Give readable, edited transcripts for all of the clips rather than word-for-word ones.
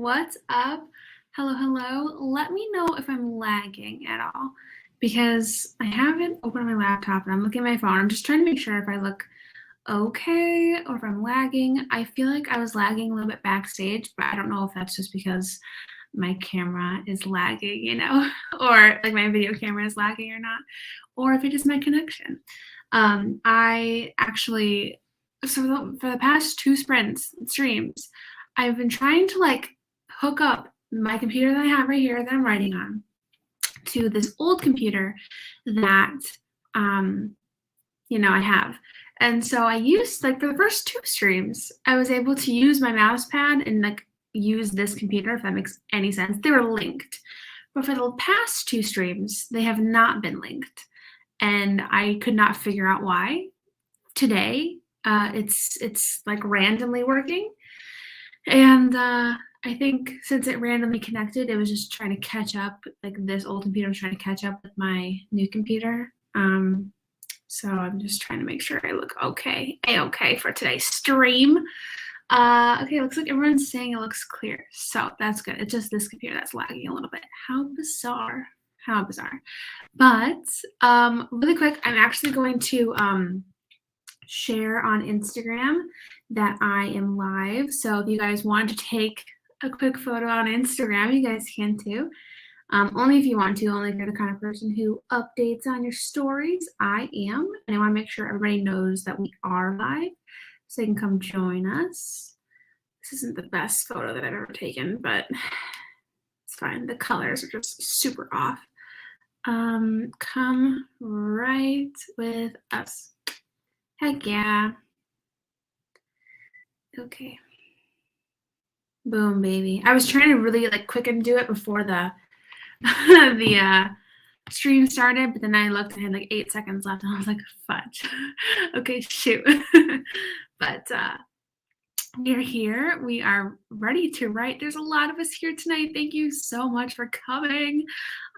What's up? Hello, hello. Let me know if I'm lagging at all because I haven't opened my laptop and I'm looking at my phone. I'm just trying to make sure if I look okay or if I'm lagging. I feel like I was lagging a little bit backstage, but I don't know if that's just because my camera is lagging, or like my video camera is lagging or not, or if it is my connection. I actually, for the past two streams, I've been trying to like hook up my computer that I have right here that I'm writing on to this old computer that I have. And so I used, like, for the first two streams, I was able to use my mouse pad and like use this computer, if that makes any sense. They were linked. But for the past two streams, they have not been linked. And I could not figure out why. Today, it's like randomly working. And I think since it randomly connected, it was just trying to catch up. Like this old computer was trying to catch up with my new computer. So I'm just trying to make sure I look okay, A-okay for today's stream. Okay, looks like everyone's saying it looks clear. So that's good. It's just this computer that's lagging a little bit. How bizarre. How bizarre. But really quick, I'm actually going to share on Instagram that I am live. So if you guys want to take a quick photo on Instagram, you guys can too. Only if you want to, only if you're the kind of person who updates on your stories. I am, and I want to make sure everybody knows that we are live so they can come join us. This isn't the best photo that I've ever taken, but it's fine. The colors are just super off. Come right with us. Heck yeah. Okay. Boom, baby. I was trying to really like quick and do it before the stream started, but then I looked and I had like 8 seconds left and I was like, fudge. Okay, shoot. But we're here. We are ready to write. There's a lot of us here tonight. Thank you so much for coming.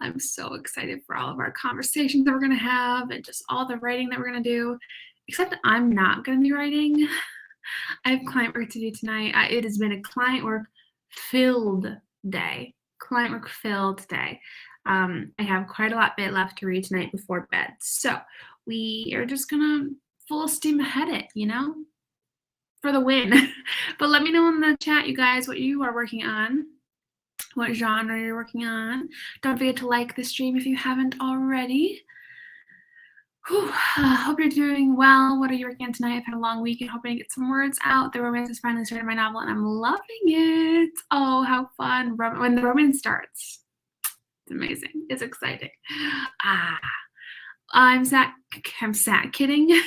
I'm so excited for all of our conversations that we're going to have and just all the writing that we're going to do, except I'm not going to be writing. I have client work to do tonight. It has been a client work filled day. I have quite a lot bit left to read tonight before bed. So we are just gonna full steam ahead it, for the win. But let me know in the chat, you guys, what you are working on, what genre you're working on. Don't forget to like the stream if you haven't already. Hope you're doing well. What are you working on tonight? I've had a long weekend, hoping to get some words out. The romance has finally started my novel, and I'm loving it. Oh, how fun. When the romance starts, it's amazing. It's exciting. I'm sat kidding.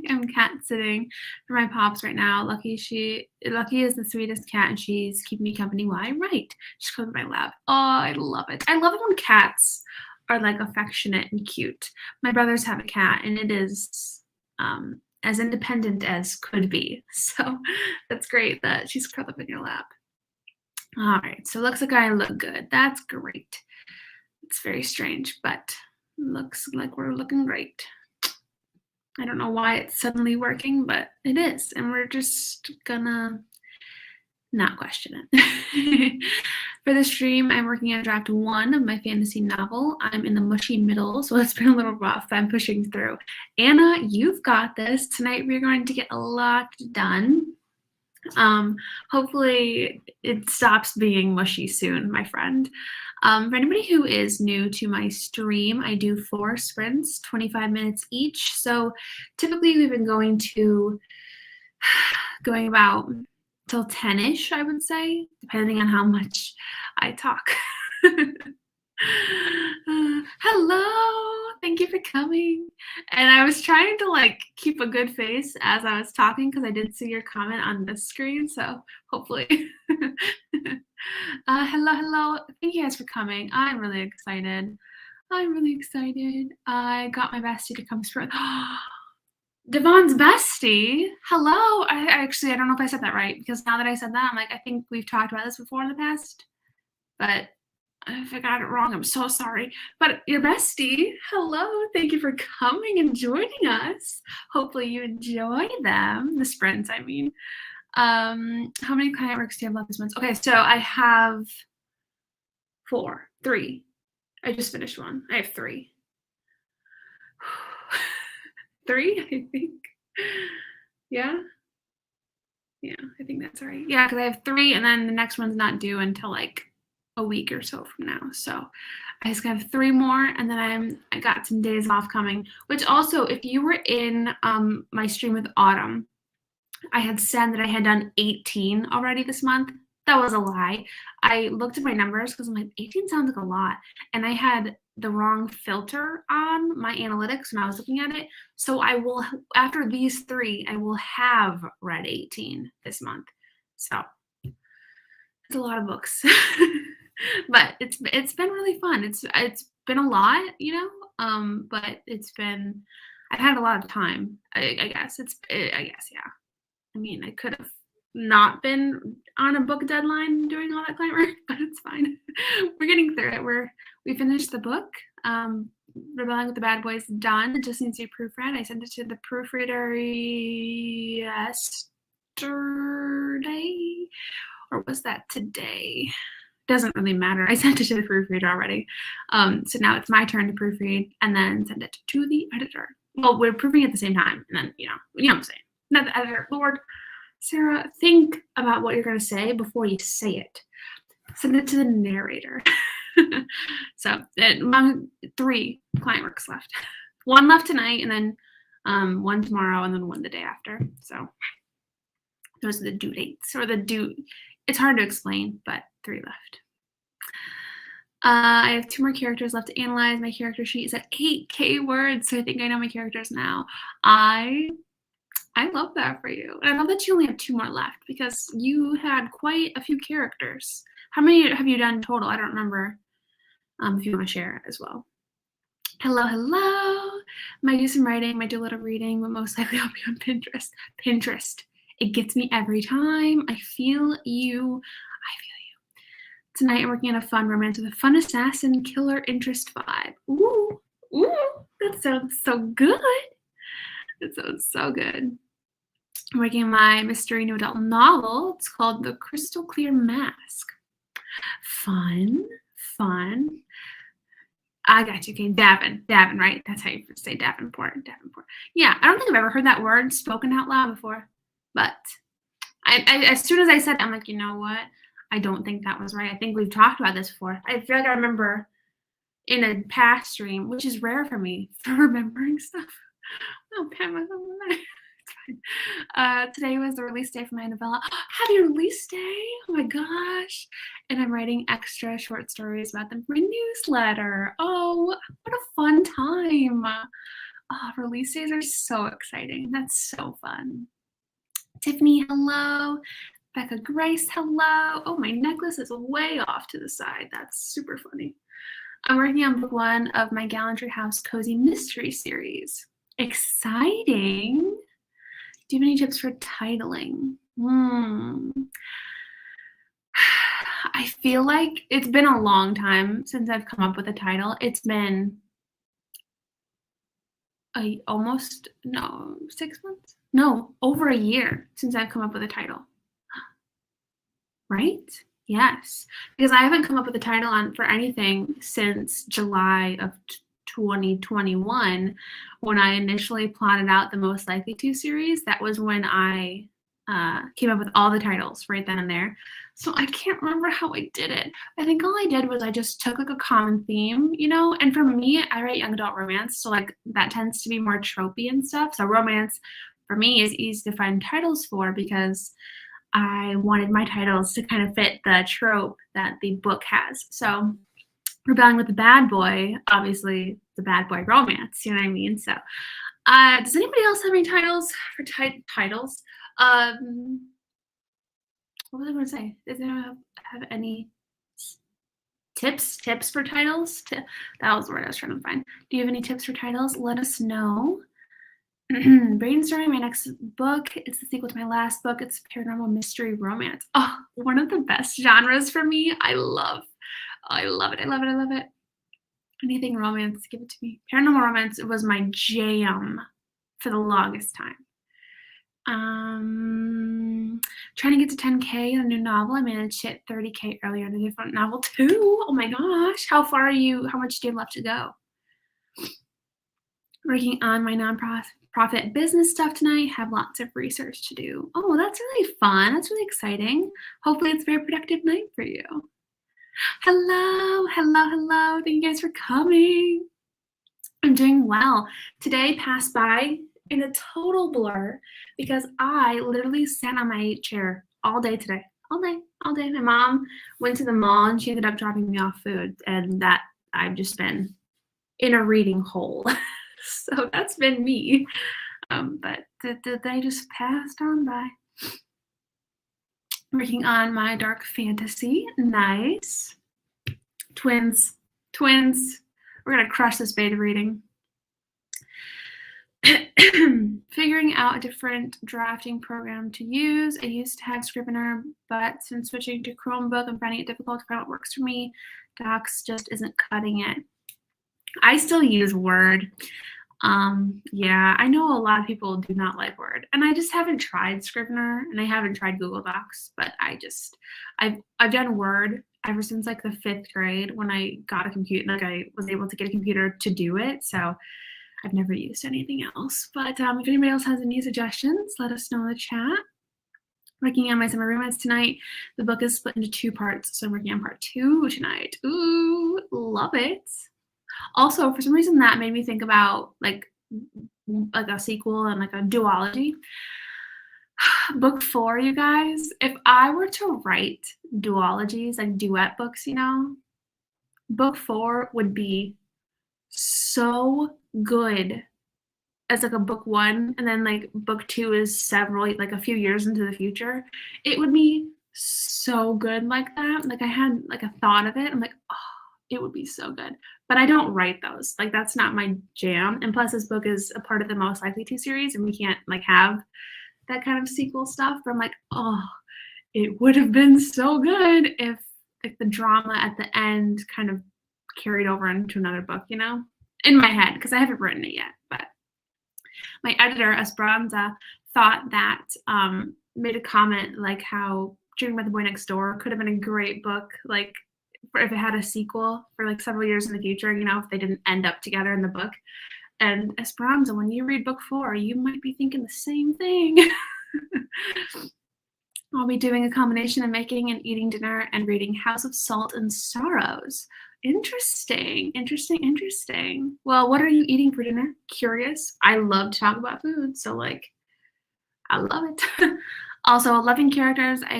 I'm cat sitting for my pops right now. Lucky is the sweetest cat, and she's keeping me company while I write. She's coming to my lap. Oh, I love it. I love it when cats are like affectionate and cute. My brothers have a cat and it is as independent as could be. So that's great that she's curled up in your lap. All right, so it looks like I look good. That's great. It's very strange, but looks like we're looking great. I don't know why it's suddenly working, but it is. And we're just gonna not question it. For the stream, I'm working on draft 1 of my fantasy novel. I'm in the mushy middle, so it's been a little rough. I'm pushing through. Anna, you've got this. Tonight we're going to get a lot done. Hopefully it stops being mushy soon, my friend. For anybody who is new to my stream, I do 4 sprints, 25 minutes each. So typically we've been going about till 10-ish, I would say, depending on how much I talk. Hello, thank you for coming. And I was trying to like keep a good face as I was talking because I did see your comment on this screen, so hopefully. Hello. Thank you guys for coming. I'm really excited. I got my bestie to come spread. Devon's bestie. Hello. I don't know if I said that right, because now that I said that, I'm like, I think we've talked about this before in the past, but if I got it wrong, I'm so sorry. But your bestie, hello. Thank you for coming and joining us. Hopefully you enjoy them, the sprints, I mean. How many client works do you have left this month? Okay, so I have 3. I just finished one. I have 3. 3, I think. Yeah. Yeah, I think that's right. Yeah, because I have 3, and then the next one's not due until like a week or so from now. So I just have 3 more, and then I got some days off coming. Which also, if you were in my stream with Autumn, I had said that I had done 18 already this month. That was a lie. I looked at my numbers because I'm like, 18 sounds like a lot. And I had the wrong filter on my analytics when I was looking at it. So I will, after these 3, I will have read 18 this month. So it's a lot of books. But it's been really fun. It's been a lot, you know, but I've had a lot of time. I guess I guess, yeah. I mean, I could have not been on a book deadline doing all that client work, but it's fine. We're getting through it. We finished the book. Rebelling with the Bad Boys done. It just needs to be proofread. I sent it to the proofreader yesterday, or was that today? Doesn't really matter. I sent it to the proofreader already. So now it's my turn to proofread and then send it to the editor. Well, we're proofing at the same time, and then you know what I'm saying. Not the editor. Lord, Sarah, think about what you're going to say before you say it. Send it to the narrator. So 3 client works left. 1 left tonight, and then 1 tomorrow, and then 1 the day after. So those are the due dates, or the due. It's hard to explain, but 3 left. I have 2 more characters left to analyze. My character sheet is at 8K words, so I think I know my characters now. I love that for you. And I love that you only have 2 more left because you had quite a few characters. How many have you done total? I don't remember. If you want to share as well. Hello, hello. Might do some writing, might do a little reading, but most likely I'll be on Pinterest. Pinterest. It gets me every time. I feel you. Tonight I'm working on a fun romance with a fun assassin killer interest vibe. Ooh, that sounds so good. That sounds so good. I'm working on my mystery new adult novel. It's called The Crystal Clear Mask. Fun. I got you. Okay, Davin, right? That's how you say Davenport. Yeah, I don't think I've ever heard that word spoken out loud before, but I as soon as I said it, I'm like, you know what? I don't think that was right. I think we've talked about this before. I feel like I remember in a past stream, which is rare for me, for remembering stuff. Oh, pat myself on the back. It's fine. Today was the release day for my novella. Happy release day! Oh my gosh! And I'm writing extra short stories about them for my newsletter. Oh, what a fun time! Oh, release days are so exciting. That's so fun. Tiffany, hello. Becca Grace, hello. Oh, my necklace is way off to the side. That's super funny. I'm working on book 1 of my Gallantry House Cozy Mystery series. Exciting. Do you have any tips for titling? I feel like it's been a long time since I've come up with a title. It's been almost, no, 6 months? No, over a year since I've come up with a title. Right? Yes, because I haven't come up with a title for anything since July of 2021 when I initially plotted out the Most Likely To series. That was when I came up with all the titles right then and there. So I can't remember how I did it. I think all I did was I just took like a common theme, you know, and for me, I write young adult romance. So like that tends to be more tropey and stuff. So romance for me is easy to find titles for because I wanted my titles to kind of fit the trope that the book has. So Rebelling with the Bad Boy, obviously the bad boy romance, you know what I mean? So does anybody else have any titles for titles? What was I going to say? Does anyone have any tips for titles? That was the word I was trying to find. Do you have any tips for titles? Let us know. Brainstorming my next book. It's the sequel to my last book. It's paranormal mystery romance. Oh, one of the best genres for me. I love it. Anything romance, give it to me. Paranormal romance was my jam for the longest time. Trying to get to 10K in a new novel. I managed to hit 30K earlier in a different novel too. Oh my gosh. How far are you? How much do you have left to go? Working on my nonprofit business stuff tonight. Have lots of research to do. Oh, that's really fun. That's really exciting. Hopefully it's a very productive night for you. Hello, hello, hello. Thank you guys for coming. I'm doing well. Today passed by in a total blur because I literally sat on my chair all day today. All day, all day. My mom went to the mall and she ended up dropping me off food, and that I've just been in a reading hole. So that's been me. But the day just passed on by. Working on my dark fantasy. Nice. Twins. We're gonna crush this beta reading. Figuring out a different drafting program to use. I used to have Scrivener, but since switching to Chromebook, I'm finding it difficult to find what works for me. Docs just isn't cutting it. I still use Word. Yeah, I know a lot of people do not like Word, and I just haven't tried Scrivener, and I haven't tried Google Docs, but I've done Word ever since like the 5th grade when I got a computer, like I was able to get a computer to do it. So I've never used anything else. But if anybody else has any suggestions, let us know in the chat. Working on my summer romance tonight. The book is split into 2 parts, so I'm working on part 2 tonight. Ooh, love it. Also, for some reason, that made me think about like a sequel and like a duology. Book 4, you guys, if I were to write duologies, like duet books, you know, book 4 would be so good as like a book 1, and then like book 2 is several, like a few years into the future. It would be so good like that. Like I had like a thought of it. I'm like, oh, it would be so good. But I don't write those. Like that's not my jam. And plus this book is a part of the Most Likely To series, and we can't like have that kind of sequel stuff. But I'm like, oh, it would have been so good if like the drama at the end kind of carried over into another book, you know, in my head, because I haven't written it yet. But my editor, Esperanza, thought that made a comment like how Dreaming About the Boy Next Door could have been a great book, like if it had a sequel for like several years in the future, you know, if they didn't end up together in the book. And Esperanza, when you read book 4, you might be thinking the same thing. I'll be doing a combination of making and eating dinner and reading House of Salt and Sorrows. Interesting. Well, what are you eating for dinner? Curious. I love to talk about food, so like, I love it. Also, loving characters. I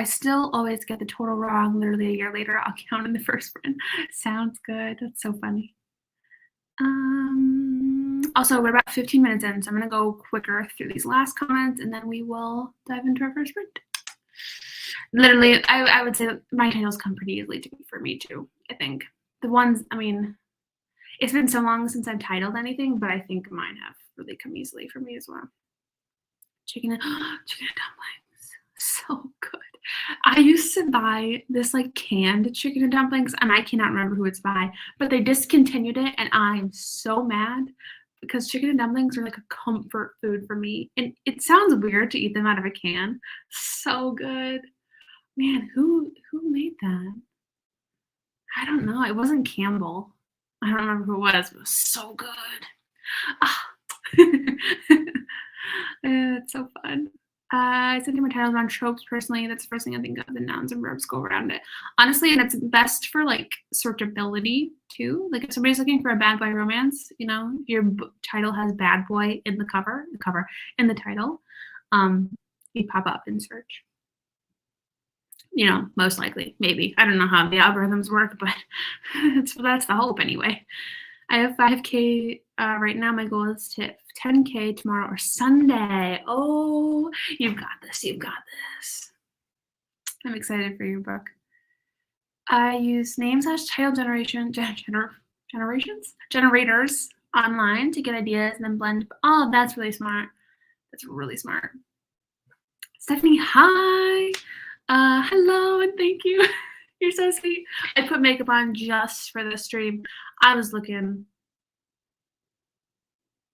still always get the total wrong. Literally a year later, I'll count in the first one. Sounds good. That's so funny. Also, we're about 15 minutes in, so I'm gonna go quicker through these last comments, and then we will dive into our first sprint. Literally, I would say that my titles come pretty easily for me too. I think the ones, I mean, it's been so long since I've titled anything, but I think mine have really come easily for me as well. Chicken and dumplings, so good. I used to buy this like canned chicken and dumplings, and I cannot remember who it's by, but they discontinued it, and I am so mad because chicken and dumplings are like a comfort food for me. And it sounds weird to eat them out of a can. So good. Man, who made that? I don't know. It wasn't Campbell. I don't remember who it was, but it was so good. Ah. It's so fun. I sent my titles on tropes personally. That's the first thing I think of. The nouns and verbs go around it. Honestly, and it's best for like searchability too. Like if somebody's looking for a bad boy romance, you know, your title has bad boy in the cover in the title. You pop up in search. You know, most likely, maybe. I don't know how the algorithms work, but that's the hope anyway. I have 5K right now. My goal is to hit 10K tomorrow or Sunday. Oh, you've got this. I'm excited for your book. I use name/title generators online to get ideas and then blend. Oh, that's really smart. Stephanie, hi. Hello and thank you. You're so sweet. I put makeup on just for the stream. I was looking.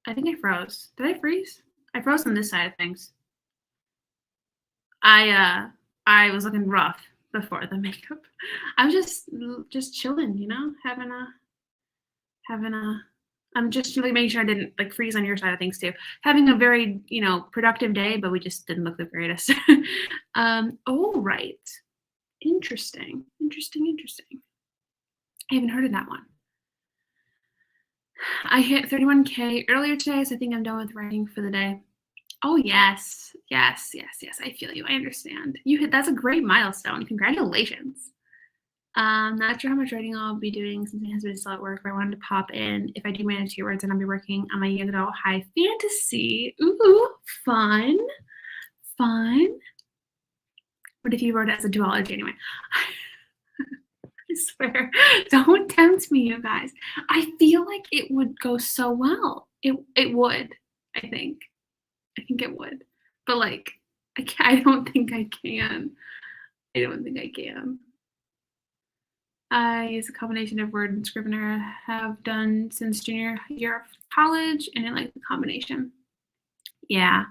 I think I froze. Did I freeze? I froze on this side of things. I was looking rough before the makeup. I was just chilling, you know, having a I'm just really making sure I didn't like freeze on your side of things too. Having a very, you know, productive day, but we just didn't look the greatest. Oh, right. Interesting. Interesting, interesting. I haven't heard of that one. I hit 31K earlier today, so I think I'm done with writing for the day. Oh, yes. Yes, yes, yes. I feel you. I understand. You hit that's a great milestone. Congratulations. Not sure how much writing I'll be doing since my husband is still at work, but I wanted to pop in. If I do manage to get words, then I'll be working on my young adult high fantasy. Ooh, fun, fun. What if you wrote it as a duology anyway? I swear, don't tempt me, you guys. I feel like it would go so well. It would. I think. I think it would. But like, I don't think I can. I don't think I can. I use a combination of Word and Scrivener. I have done since junior year of college, and I like the combination. Yeah,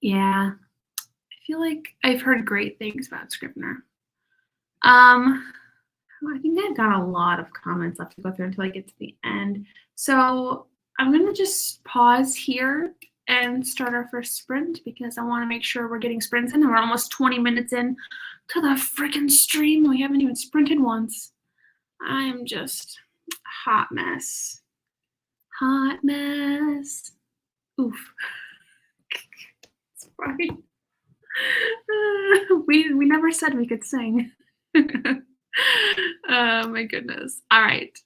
yeah. I feel like I've heard great things about Scrivener. I think I've got a lot of comments left to go through until I get to the end. So I'm gonna just pause here and start our first sprint because I want to make sure we're getting sprints in, and we're almost 20 minutes in to the freaking stream. We haven't even sprinted once. I am just a hot mess. Hot mess. Oof. Sorry. We never said we could sing. Oh my goodness. All right.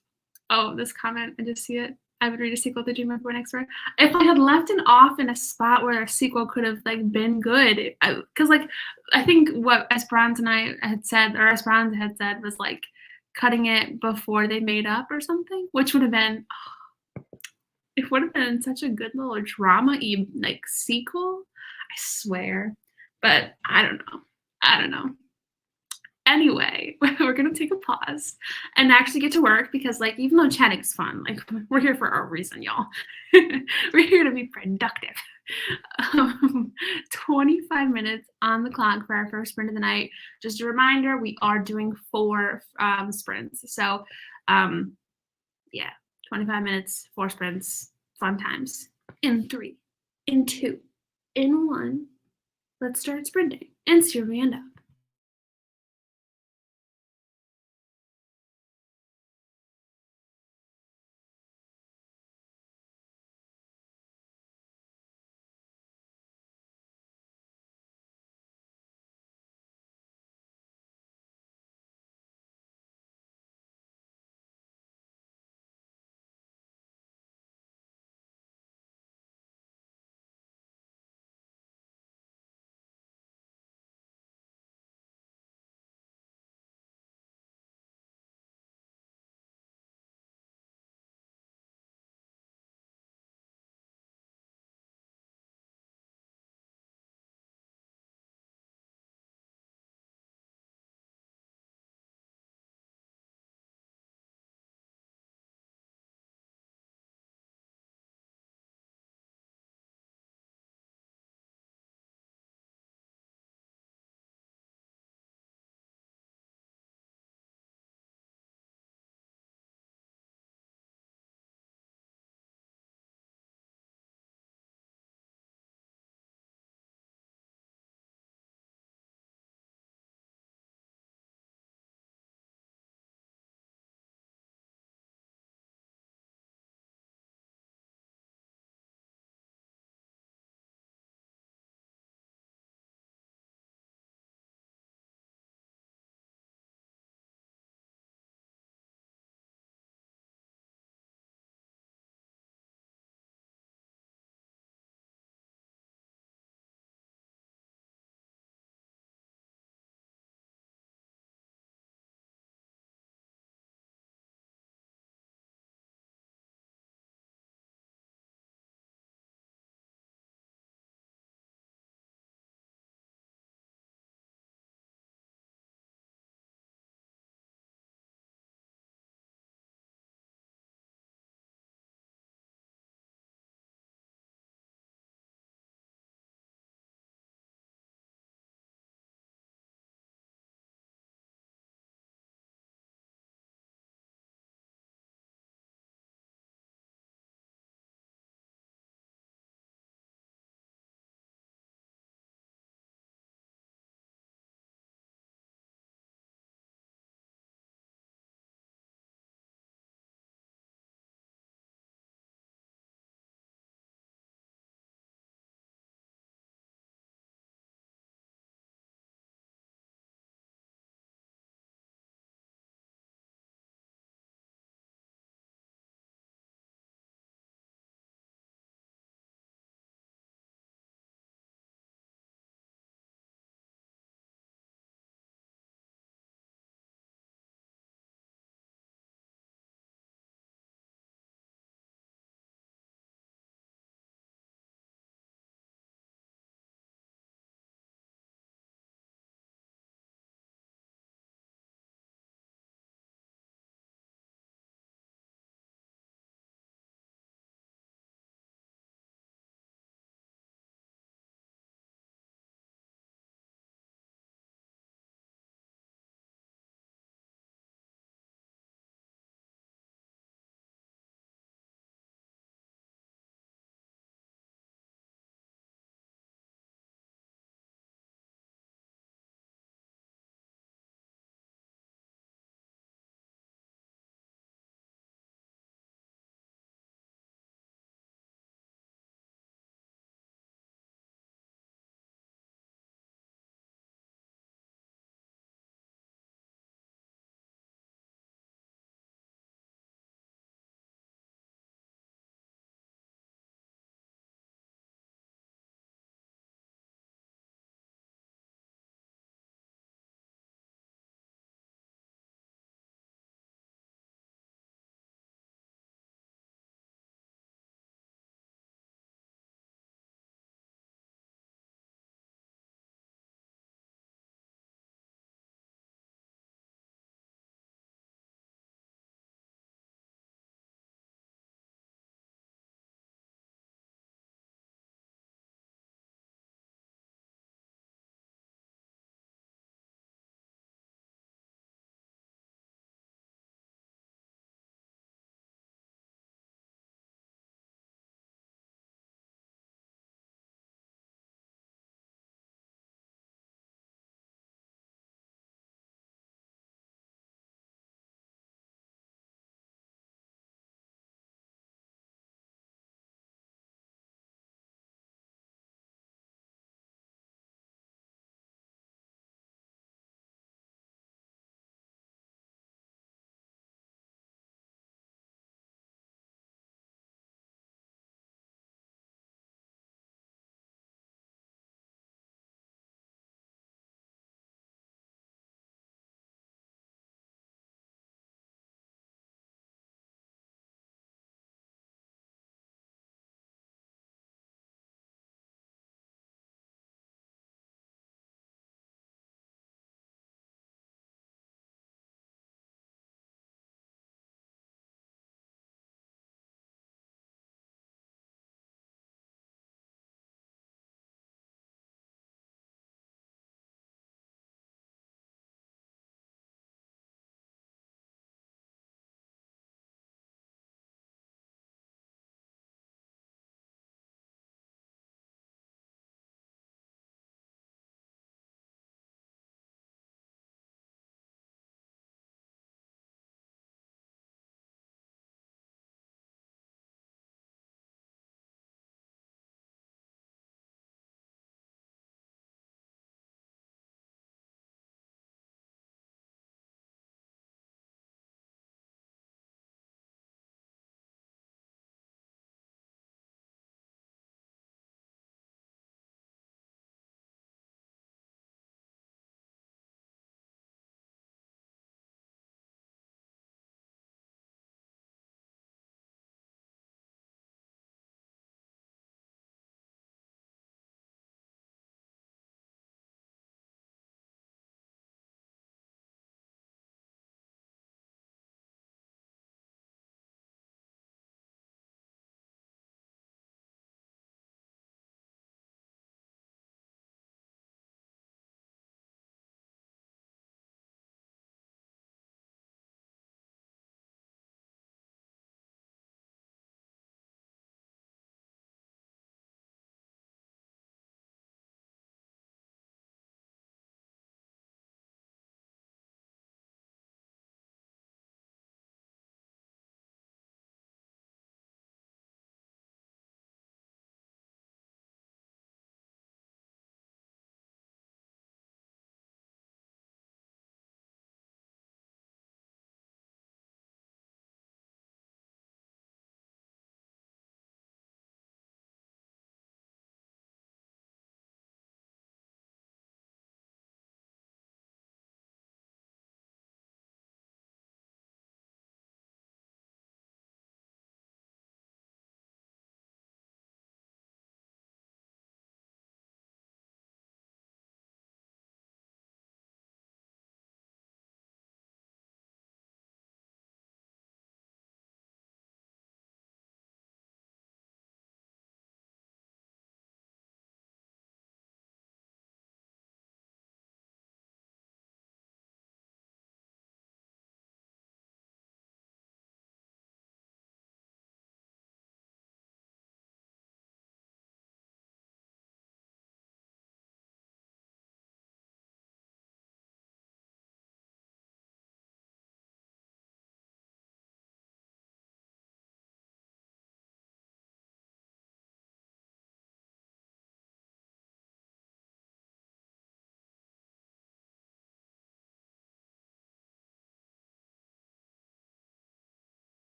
Oh, this comment, I just see it. I would read a sequel to Dream of an Expert. If I had left it off in a spot where a sequel could have like been good, because like I think what Esperanza and I had said, or Esperanza had said, was like cutting it before they made up or something, which would have been it would have been such a good little drama-y like sequel. I swear, but I don't know. I don't know. Anyway, we're gonna take a pause and actually get to work because, like, even though chatting's fun, like, we're here for a reason, y'all. We're here to be productive. 25 minutes on the clock for our first sprint of the night. Just a reminder, we are doing 4 sprints. So, yeah, 25 minutes, 4 sprints, fun times. In 3, in 2, in 1, let's start sprinting and see where we end up.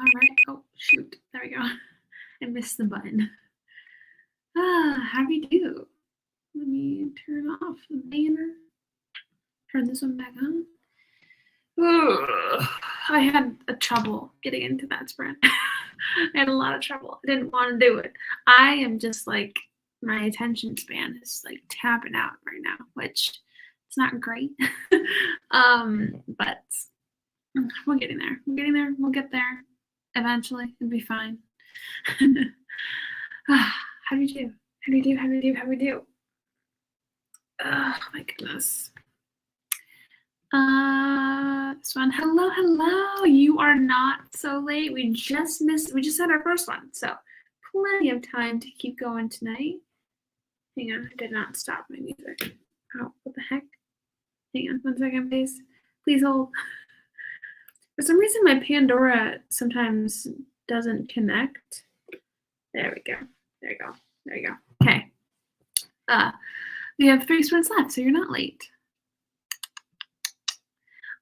All right. Oh, shoot. There we go. I missed the button. How do you do? Let me turn off the banner. Turn this one back on. Ugh. I had a trouble getting into that sprint. I had a lot of trouble. I didn't want to do it. I am just like, my attention span is like tapping out right now, which it's not great. But we're getting there. We're getting there. We'll get there eventually. It'll be fine. How do you do? How do you do? How do you do? How do you do? Oh my goodness. This one. Hello, hello. You are not so late. We just had our first one, so plenty of time to keep going tonight. Hang on, I did not stop my music. Oh, what the heck? Hang on 1 second, please. Please hold. For some reason, my Pandora sometimes doesn't connect. There we go. There we go. There we go. Okay. We have 3 sprints left, so you're not late.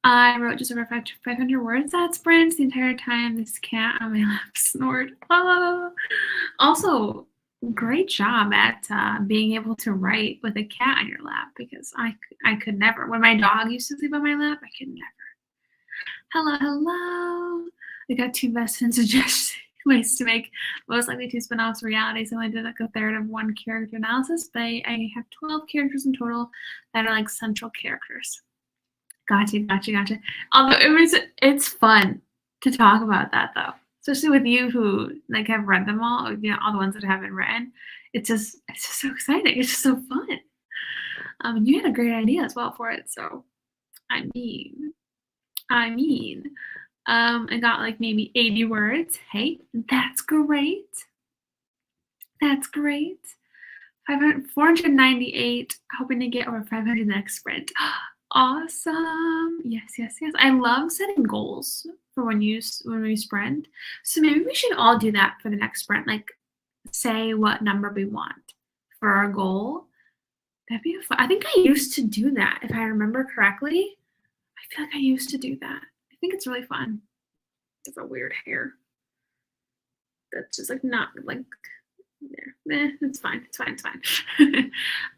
I wrote just over 500 words that sprints the entire time. This cat on my lap snored. Oh. Also, great job at being able to write with a cat on your lap, because I could never. When my dog used to sleep on my lap, I could never. Hello, hello. I got 2 best friend suggestions. Ways to make most likely 2 spin-offs reality. So I did like a third of 1 character analysis, but I have 12 characters in total that are like central characters. Gotcha. Although it's fun to talk about that though, especially with you who like have read them all, all the ones that I haven't written. It's just so exciting. It's just so fun. You had a great idea as well for it. So, I got like maybe 80 words. Hey, that's great. That's great. 498. Hoping to get over 500 next sprint. Awesome. Yes. I love setting goals for when we sprint. So maybe we should all do that for the next sprint. Like say what number we want for our goal. That'd be fun. I think I used to do that, if I remember correctly. I feel like I used to do that. I think it's really fun. It's a weird hair. That's just like not like there. It's fine.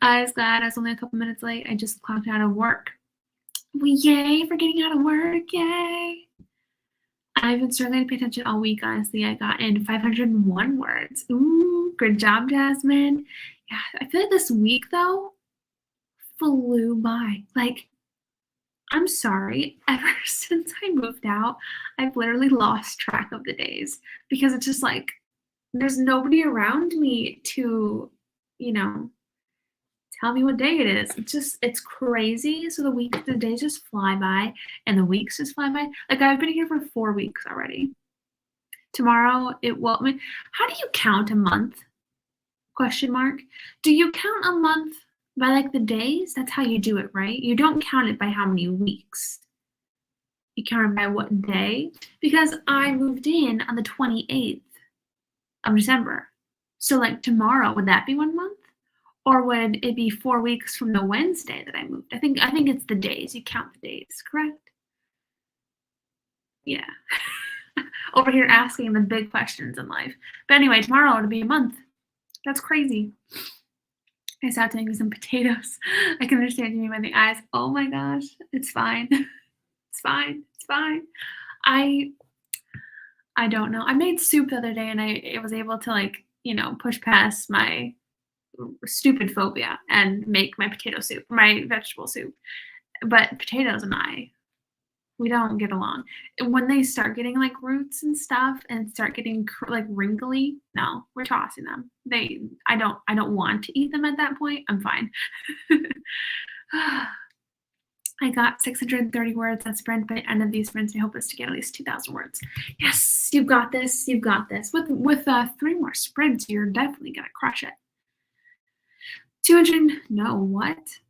I was glad I was only a couple minutes late. I just clocked out of work. Well, yay for getting out of work. Yay. I've been struggling to pay attention all week, honestly. I got in 501 words. Ooh, good job, Jasmine. Yeah, I feel like this week, though, flew by. Like, I'm sorry. Ever since I moved out, I've literally lost track of the days because it's just like, there's nobody around me to, tell me what day it is. It's crazy. So the days just fly by and the weeks just fly by. Like I've been here for 4 weeks already. Tomorrow how do you count a month? Question mark. Do you count a month by like the days? That's how you do it, right? You don't count it by how many weeks. You count it by what day? Because I moved in on the 28th of December. So like tomorrow, would that be 1 month? Or would it be 4 weeks from the Wednesday that I moved? I think it's the days. You count the days, correct? Yeah. Over here asking the big questions in life. But anyway, tomorrow it'll be a month. That's crazy. I stopped taking some potatoes. I can understand you by the eyes. Oh my gosh, it's fine. It's fine. I don't know. I made soup the other day and I was able to push past my stupid phobia and make my potato soup, my vegetable soup. But potatoes and we don't get along. When they start getting like roots and stuff and start getting like wrinkly, no, we're tossing them. I don't want to eat them at that point. I'm fine. I got 630 words that sprint. By the end of these sprints, I hope is to get at least 2,000 words. Yes, you've got this. With 3 more sprints, you're definitely gonna crush it. 200. No, what?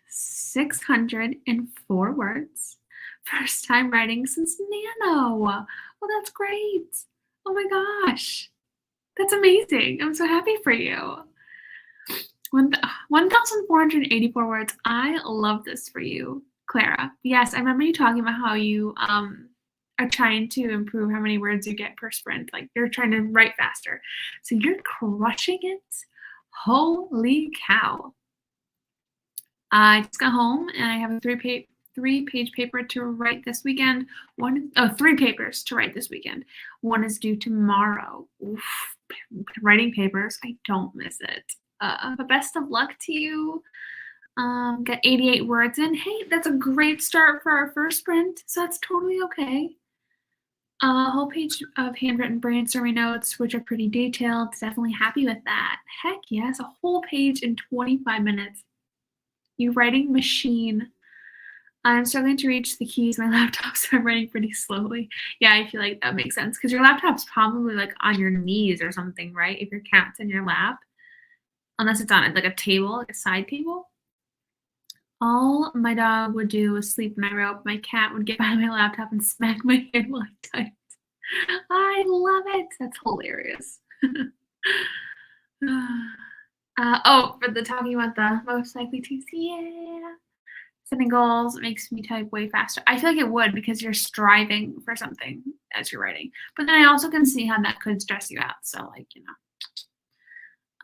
604 words. First time writing since Nano. Well, that's great. Oh my gosh. That's amazing. I'm so happy for you. 1,484 words. I love this for you, Clara. Yes, I remember you talking about how you are trying to improve how many words you get per sprint. Like you're trying to write faster. So you're crushing it. Holy cow. I just got home and I have a three-page paper to write this weekend. Three papers to write this weekend. One is due tomorrow. Oof, writing papers, I don't miss it. But best of luck to you. Got 88 words in. Hey, that's a great start for our first sprint, so that's totally okay. A whole page of handwritten brainstorming notes, which are pretty detailed. Definitely happy with that. Heck yes, a whole page in 25 minutes. You writing machine. I'm struggling to reach the keys on my laptop, so I'm writing pretty slowly. Yeah, I feel like that makes sense because your laptop's probably like on your knees or something, right? If your cat's in your lap, unless it's on like a table, like a side table. All my dog would do was sleep when I wrote. My cat would get behind my laptop and smack my hand while I typed. I love it. That's hilarious. For the talking about the most likely to, yeah. Setting goals makes me type way faster. I feel like it would because you're striving for something as you're writing. But then I also can see how that could stress you out. So, like, you know.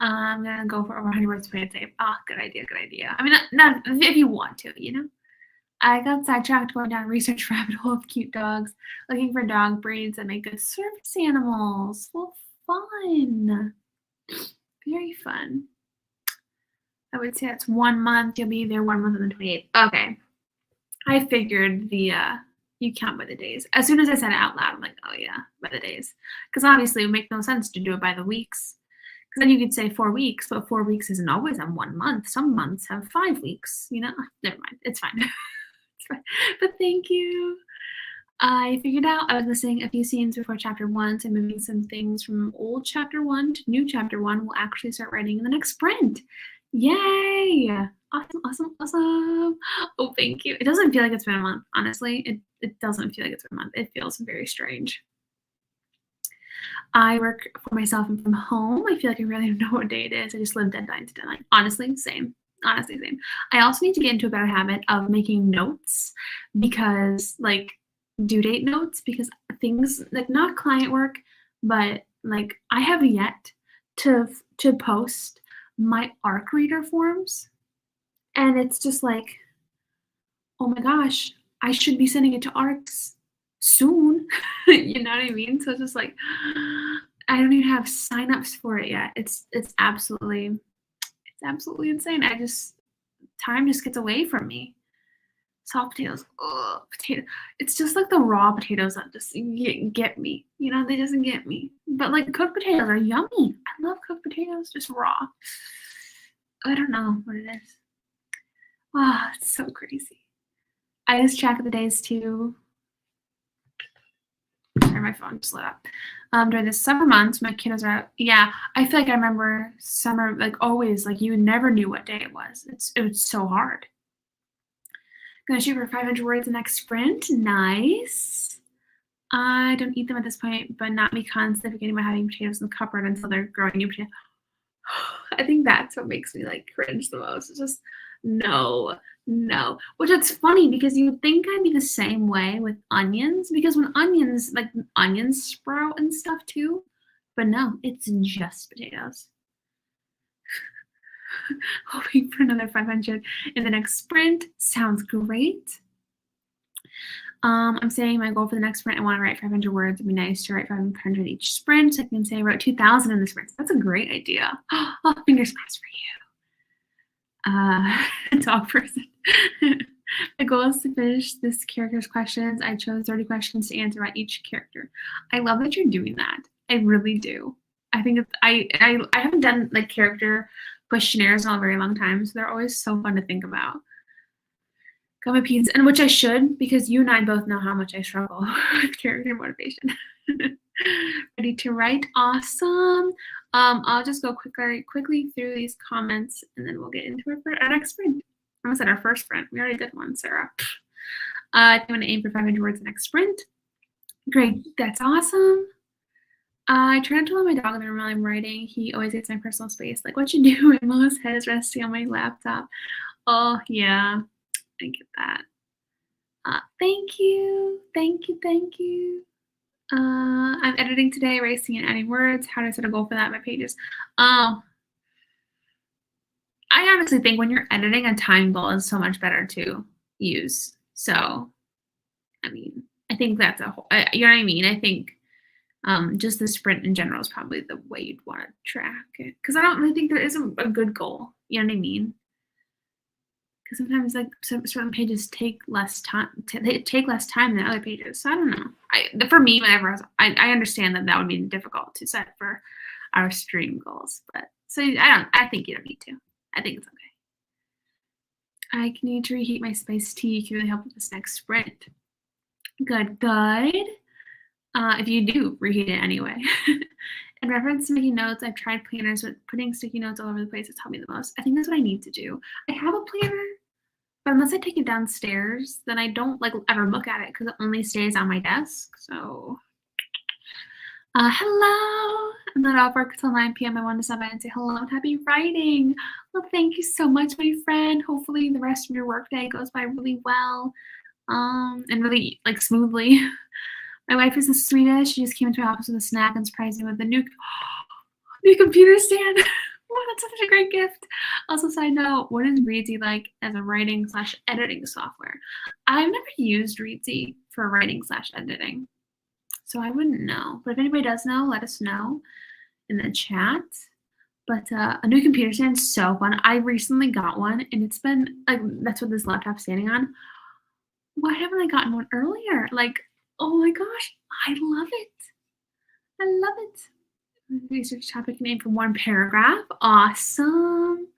I'm going to go for over 100 words per day. Oh, good idea, good idea. I mean, not if you want to, you know. I got sidetracked going down a research rabbit hole of cute dogs, looking for dog breeds that make good service animals. Well, fun. Very fun. I would say that's 1 month. You'll be there 1 month on the 28th. Okay. I figured you count by the days. As soon as I said it out loud, I'm like, oh yeah, by the days. Because obviously it would make no sense to do it by the weeks. Because then you could say 4 weeks, but 4 weeks isn't always on 1 month. Some months have 5 weeks, you know? Never mind. It's fine. It's fine. But thank you. I figured out I was missing a few scenes before chapter 1, so moving some things from old chapter 1 to new chapter 1. We'll actually start writing in the next sprint. Yay! Awesome, awesome, awesome. Oh, thank you. It doesn't feel like it's been a month, honestly. It doesn't feel like it's been a month. It feels very strange. I work for myself and from home. I feel like I really don't know what day it is. I just live deadline to deadline. Honestly, same. Honestly, same. I also need to get into a better habit of making notes because, like, due date notes, because things, like, not client work, but, like, I have yet to post my ARC reader forms. And it's just like, oh my gosh, I should be sending it to ARCs soon. You know what I mean? So it's just like, I don't even have signups for it yet. It's absolutely insane. Time just gets away from me. Soft potatoes, potato. It's just like the raw potatoes that just get me. You know, they doesn't get me. But like cooked potatoes are yummy. I love cooked potatoes, just raw. I don't know what it is. Oh, it's so crazy. I just track the days too. Sorry, my phone just lit up. During the summer months, my kiddos are out. Yeah, I feel like I remember summer, like always, like you never knew what day it was. It was so hard. Gonna shoot for 500 words the next sprint. Nice. I don't eat them at this point, but not be constant forgetting about having potatoes in the cupboard until they're growing new potatoes. I think that's what makes me like cringe the most. It's just no. Which it's funny because you would think I'd be the same way with onions because when onions sprout and stuff too, but no, it's just potatoes. Hoping for another 500 in the next sprint. Sounds great. I'm saying my goal for the next sprint, I want to write 500 words. It'd be nice to write 500 each sprint. I can say I wrote 2,000 in the sprint. That's a great idea. Oh, fingers crossed for you. Dog person. My goal is to finish this character's questions. I chose 30 questions to answer about each character. I love that you're doing that. I really do. I think I haven't done like character questionnaires in a very long time, so they're always so fun to think about. Got my pizza, and which I should, because you and I both know how much I struggle with character motivation. Ready to write? Awesome. I'll just go quickly through these comments, and then we'll get into our next sprint. I almost said our first sprint. We already did one, Sarah. I'm going to aim for 500 words the next sprint. Great. That's awesome. I try not to let my dog in the room while I'm writing. He always gets my personal space. Like, what you do? My mom's head is resting on my laptop. Oh, yeah. I get that. Thank you. Thank you. Thank you. I'm editing today, erasing and adding words. How do I set a goal for that? My pages. Oh, I honestly think when you're editing, a time goal is so much better to use. So, I mean, I think that's a whole, you know what I mean? I think just the sprint in general is probably the way you'd want to track it. Because I don't really think there is a good goal. You know what I mean? Because sometimes like certain pages take less time. They take less time than other pages. So I don't know. For me, whenever I understand that would be difficult to set for our stream goals. But so I think you don't need to. I think it's okay. I need to reheat my spiced tea. It can really help with this next sprint. Good. If you do reheat it anyway. In reference to making notes, I've tried planners, but putting sticky notes all over the place has helped me the most. I think that's what I need to do. I have a planner, but unless I take it downstairs, then I don't like ever look at it because it only stays on my desk. So, hello. I'm not off work until 9 p.m. I wanted to stop by and say hello and happy writing. Well, thank you so much, my friend. Hopefully the rest of your workday goes by really well, and really like smoothly. My wife is the sweetest. She just came into my office with a snack and surprised me with a new computer stand. Wow, that's such a great gift. Also, side note, what is Reedsy like as a writing/editing software? I've never used Reedsy for writing/editing, so I wouldn't know. But if anybody does know, let us know in the chat. But a new computer stand is so fun. I recently got one, and it's been like that's what this laptop's standing on. Why haven't I gotten one earlier? Like, oh my gosh, I love it. I love it. Research topic name for one paragraph. Awesome.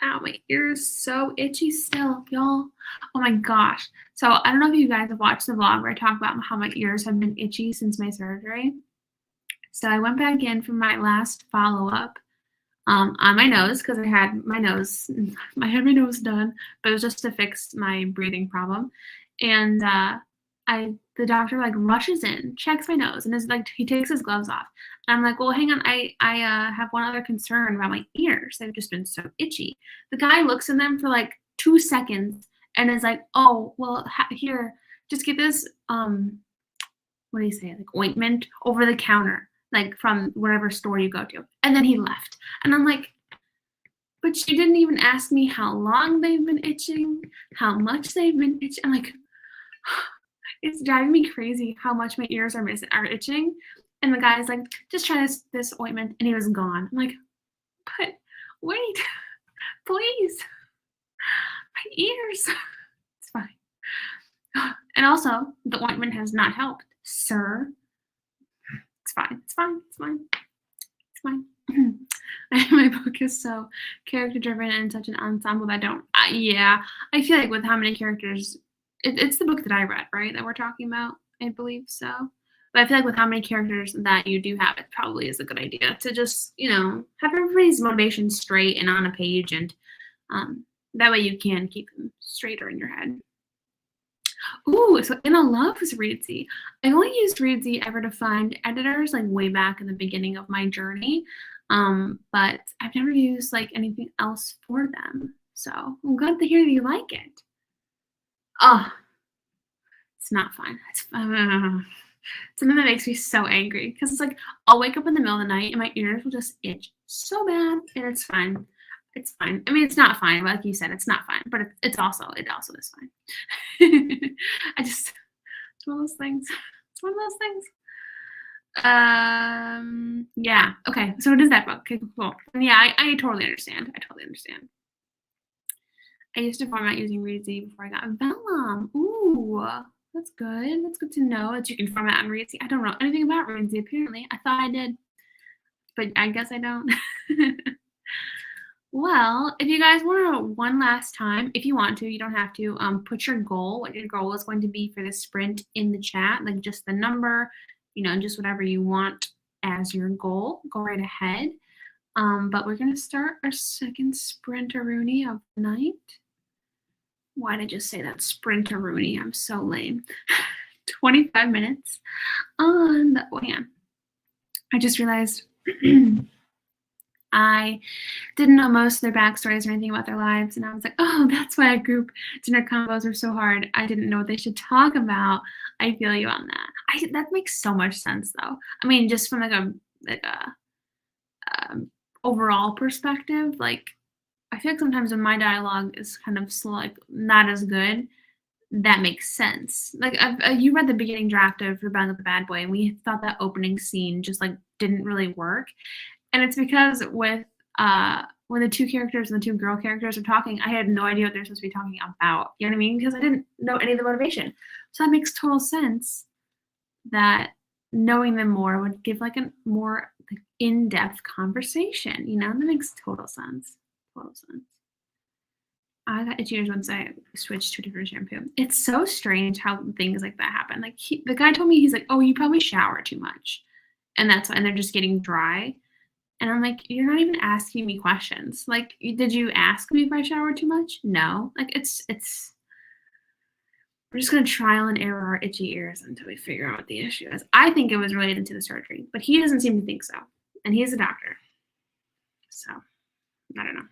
Ow, my ear's so itchy still, y'all. Oh my gosh. So I don't know if you guys have watched the vlog where I talk about how my ears have been itchy since my surgery. So I went back in for my last follow-up on my nose because I had my nose done, but it was just to fix my breathing problem. And the doctor like rushes in, checks my nose, and is like he takes his gloves off. And I'm like, well, hang on, I have one other concern about my ears. They've just been so itchy. The guy looks in them for like 2 seconds and is like, oh, well, here, just get this what do you say, like ointment over the counter, like from whatever store you go to. And then he left. And I'm like, but you didn't even ask me how long they've been itching, how much they've been itching. I'm like, it's driving me crazy how much my ears are itching. And the guy's like, just try this ointment, and he was gone. I'm like, but wait, please, my ears. It's fine. And also, the ointment has not helped, sir. It's fine. It's fine. It's fine. It's fine. My book is so character driven and such an ensemble that yeah, I feel like with how many characters, it's the book that I read, right, that we're talking about, I believe so. But I feel like with how many characters that you do have, it probably is a good idea to just, have everybody's motivation straight and on a page, and that way you can keep them straighter in your head. Ooh, so Inna loves Reedsy. I only used Reedsy ever to find editors, like way back in the beginning of my journey. But I've never used like anything else for them. So I'm glad to hear that you like it. Oh, it's not fun. It's something that makes me so angry because it's like I'll wake up in the middle of the night and my ears will just itch so bad, and it's fine. It's fine. I mean, it's not fine. Like you said, it's not fine, but it also is fine. It's one of those things. It's one of those things. Yeah. Okay. So it is that book. Okay, cool. Yeah, I totally understand. I used to format using Reedsy before I got Vellum. Ooh, that's good. That's good to know that you can format on Reedsy. I don't know anything about Reedsy, apparently. I thought I did, but I guess I don't. Well, if you guys want to one last time, if you want to, you don't have to, put your goal, what your goal is going to be for the sprint in the chat, like just the number, just whatever you want as your goal. Go right ahead. But we're going to start our second sprinteroonie of the night. Why did I just say that? Sprinteroonie. I'm so lame. 25 minutes on the, oh, hang on. I just realized I didn't know most of their backstories or anything about their lives, and I was like, "Oh, that's why group dinner combos are so hard. I didn't know what they should talk about." I feel you on that. I That makes so much sense, though. I mean, just from, like a, overall perspective, like, I feel like sometimes when my dialogue is kind of slow, like, not as good, that makes sense. Like, you read the beginning draft of Rebellion of the Bad Boy, and we thought that opening scene just, like, didn't really work. And it's because when the 2 characters and the 2 girl characters are talking, I had no idea what they're supposed to be talking about, you know what I mean? Because I didn't know any of the motivation. So that makes total sense that knowing them more would give, like, a more, like, in-depth conversation, you know? That makes total sense. Total sense. I got itchy ears once I switched to a different shampoo. It's so strange how things like that happen. Like, the guy told me, he's like, "Oh, you probably shower too much, and that's why," and they're just getting dry. And I'm like, "You're not even asking me questions. Like, did you ask me if I shower too much? No." Like, it's we're just gonna trial and error our itchy ears until we figure out what the issue is. I think it was related to the surgery, but he doesn't seem to think so, and he's a doctor. So, I don't know.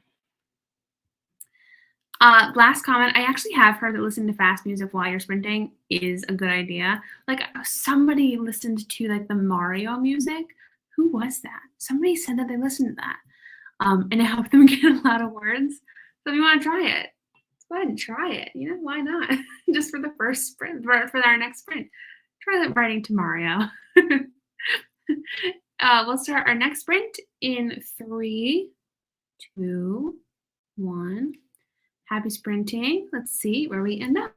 Last comment, I actually have heard that listening to fast music while you're sprinting is a good idea. Like, somebody listened to, like, the Mario music. Who was that? Somebody said that they listened to that, and it helped them get a lot of words. So if you wanna try it, go ahead and try it, you know, why not? Just for the first sprint, for our next sprint. Try that writing to Mario. We'll start our next sprint in 3, 2, 1. Happy sprinting. Let's see where we end up.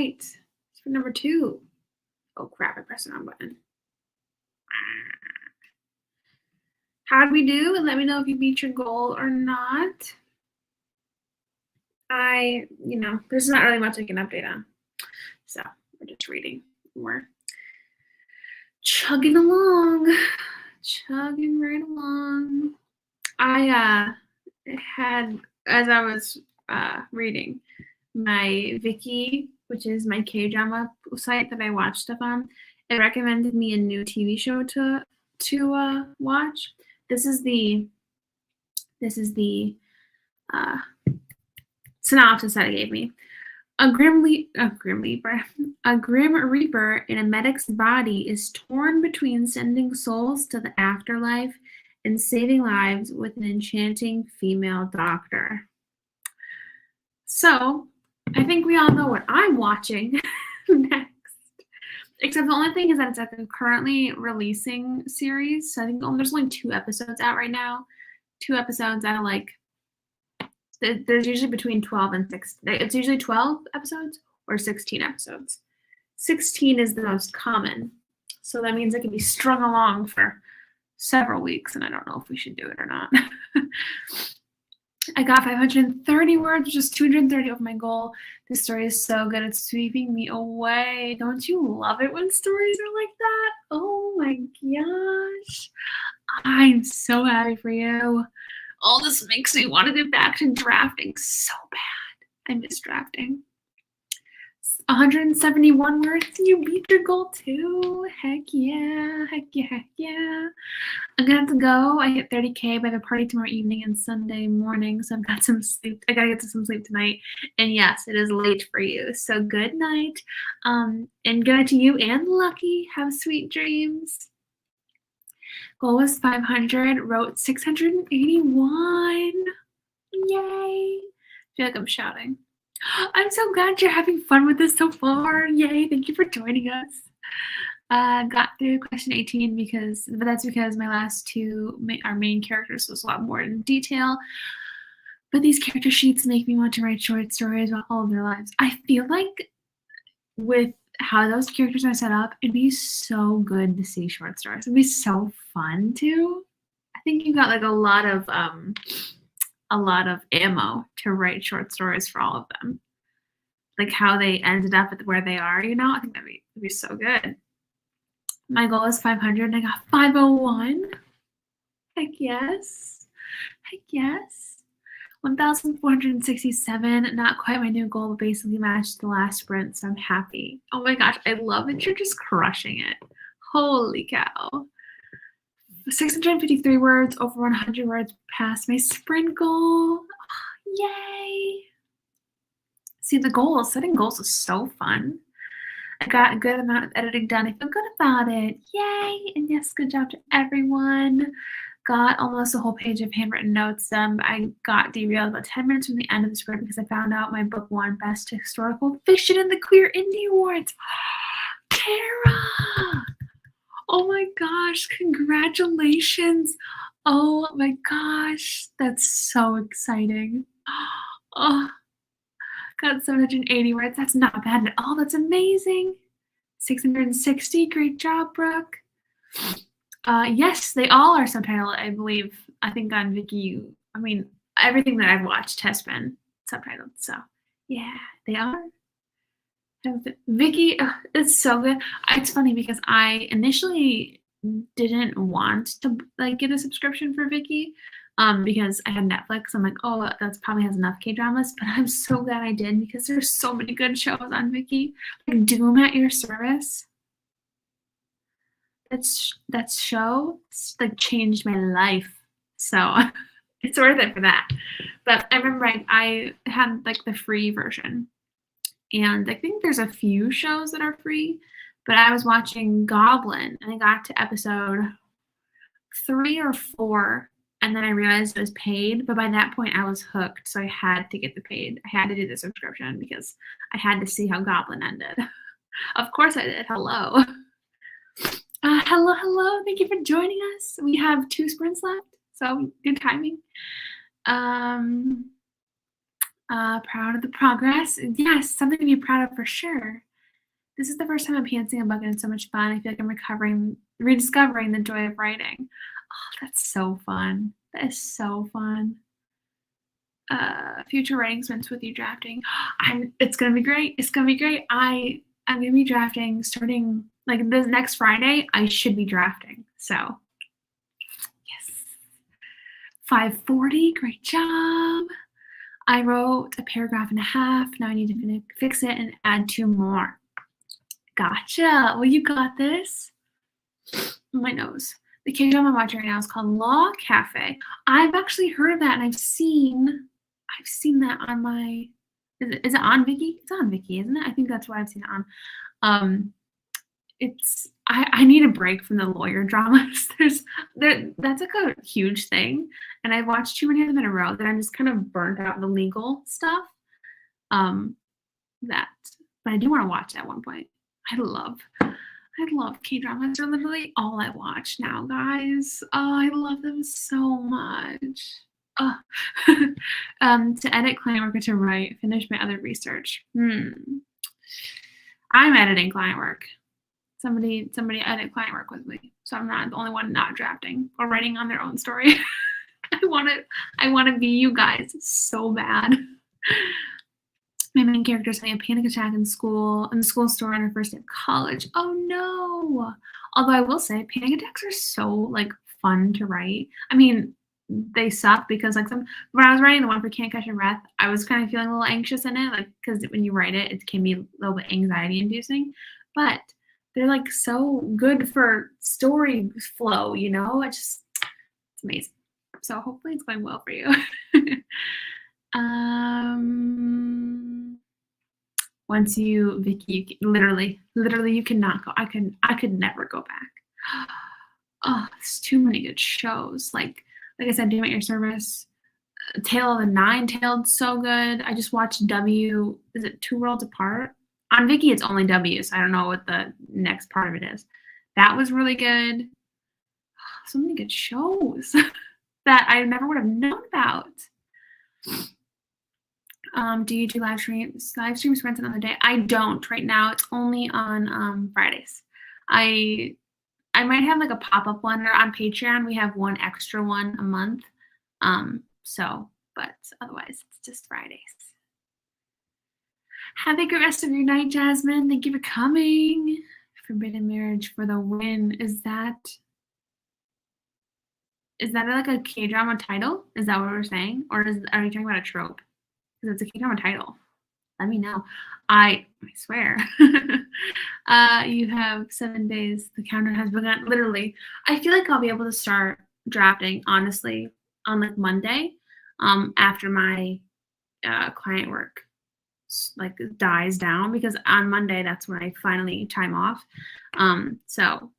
right. For number 2. Oh crap, I pressed the wrong button. How did we do? And let me know if you beat your goal or not. There's not really much I can update on. So we're just reading. We're chugging along. Chugging right along. I had, as I was reading, my Viki, which is my K-drama site that I watch stuff on, it recommended me a new TV show to watch. This is the synopsis that it gave me. A grim reaper in a medic's body is torn between sending souls to the afterlife and saving lives with an enchanting female doctor. So, I think we all know what I'm watching next. Except the only thing is that it's like a currently releasing series. So I think there's only 2 episodes out right now. 2 episodes out of there's usually between 12 and 16. It's usually 12 episodes or 16 episodes. 16 is the most common. So that means it can be strung along for several weeks, and I don't know if we should do it or not. I got 530 words, which is 230 over my goal. This story is so good. It's sweeping me away. Don't you love it when stories are like that? Oh my gosh. I'm so happy for you. All this makes me want to get back to drafting so bad. I miss drafting. 171 words. You beat your goal too. Heck yeah. Heck yeah. Heck yeah. I'm gonna have to go. I hit 30K by the party tomorrow evening and Sunday morning, so I've got some sleep. I gotta get to some sleep tonight. And yes, it is late for you. So good night. And good night to you and Lucky. Have sweet dreams. Goal was 500. Wrote 681. Yay. I feel like I'm shouting. I'm so glad you're having fun with this so far. Yay. Thank you for joining us. Got through question 18 but that's because my last 2 our main characters was a lot more in detail. But these character sheets make me want to write short stories about all of their lives. I feel like with how those characters are set up, it'd be so good to see short stories. It'd be so fun too. I think you got like a lot of ammo to write short stories for all of them. Like how they ended up at where they are, I think that'd be so good. My goal is 500 and I got 501. Heck yes. Heck yes. 1,467, not quite my new goal, but basically matched the last sprint, so I'm happy. Oh my gosh, I love it. You're just crushing it. Holy cow. 653 words, over 100 words past my sprint goal. Yay. See, setting goals is so fun. I got a good amount of editing done. I feel good about it. Yay. And yes, good job to everyone. Got almost a whole page of handwritten notes done. I got derailed about 10 minutes from the end of the sprint because I found out my book won Best Historical Fiction in the Queer Indie Awards. Tara! Oh my gosh, congratulations. Oh my gosh, that's so exciting. Oh, got 780 words. That's not bad at all. That's amazing. 660. Great job, Brooke. Yes, they all are subtitled, I believe. I think on Viki, everything that I've watched has been subtitled. So, yeah, they are. Viki, it's so good. It's funny because I initially didn't want to get a subscription for Viki because I had Netflix. I'm like, oh, that's probably has enough K-dramas, but I'm so glad I did because there's so many good shows on Viki. Like Doom at Your Service. That show changed my life, so it's worth it for that. But I remember I had the free version, and I think there's a few shows that are free, but I was watching Goblin and I got to episode 3 or 4, and then I realized it was paid, but by that point I was hooked, so I had to get the paid. I had to do the subscription because I had to see how Goblin ended. Of course I did. Hello. Hello. Thank you for joining us. We have 2 sprints left, so good timing. Proud of the progress. Yes, something to be proud of for sure. This is the first time I'm pantsing a book and it's so much fun. I feel like I'm rediscovering the joy of writing. Oh, that's so fun. That is so fun. Future writing sprints with you drafting. It's gonna be great. It's gonna be great. I'm gonna be drafting starting like this next Friday. I should be drafting. So yes. 5:40. Great job. I wrote a paragraph and a half. Now I need to fix it and add 2 more. Gotcha. Well, you got this. My nose. The K-drama I'm watching right now is called Law Cafe. I've actually heard of that, and I've seen that on my. Is it on Viki? It's on Viki, isn't it? I think that's why I've seen it on. I need a break from the lawyer dramas. That's like a huge thing, and I've watched too many of them in a row that I'm just kind of burnt out the legal stuff. But I do want to watch at one point. I love K-dramas. They're literally all I watch now, guys. Oh, I love them so much. Oh. To edit client work or to write, finish my other research. I'm editing client work. Somebody edit client work with me, so I'm not the only one not drafting or writing on their own story. I want to be you guys so bad. My main character is having a panic attack in the school store on her first day of college. Oh no! Although I will say, panic attacks are so like fun to write. I mean, they suck because like when I was writing the one for Can't Catch Your Breath, I was kind of feeling a little anxious in it, like because when you write it, it can be a little bit anxiety inducing. But they're like so good for story flow, you know? It's amazing. So hopefully it's going well for you. Once Viki, literally, you cannot go. I could never go back. Oh, there's too many good shows. Like I said, Doing It Your Service, Tale of the Nine-Tailed, so good. I just watched W. Is it Two Worlds Apart? On Viki, it's only W, so I don't know what the next part of it is. That was really good. So many good shows that I never would have known about. Do you do live streams sprints another day? I don't right now. It's only on Fridays. I might have like a pop-up one, or on Patreon we have one extra one a month. But otherwise it's just Fridays. Have a good rest of your night, Jasmine. Thank you for coming. Forbidden Marriage for the win. Is that like a K-drama title? Is that what we're saying? Or are you talking about a trope? Because it's a K-drama title. Let me know. I swear. You have 7 days. The countdown has begun. Literally. I feel like I'll be able to start drafting, honestly, on like Monday, after my client work like dies down, because on Monday that's when I finally time off. So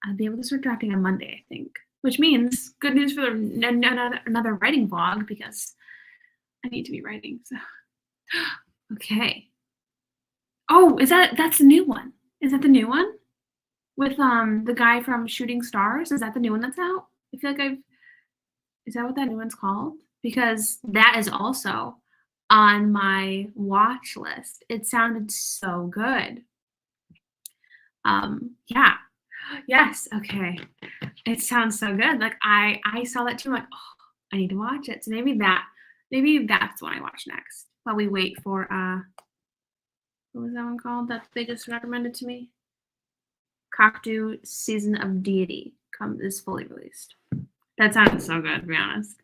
I'll be able to start drafting on Monday, I think, which means good news for another writing vlog, because I need to be writing. So okay. Oh, that's the new one? Is that the new one with the guy from Shooting Stars? Is that the new one that's out? I feel like is that what that new one's called? Because that is also on my watch list. It sounded so good. Yeah. Yes. Okay. It sounds so good. Like I saw that too. I'm like, oh, I need to watch it. So maybe that's what I watch next while we wait for what was that one called that they just recommended to me? Cocteau Season of Deity is fully released. That sounded so good, to be honest.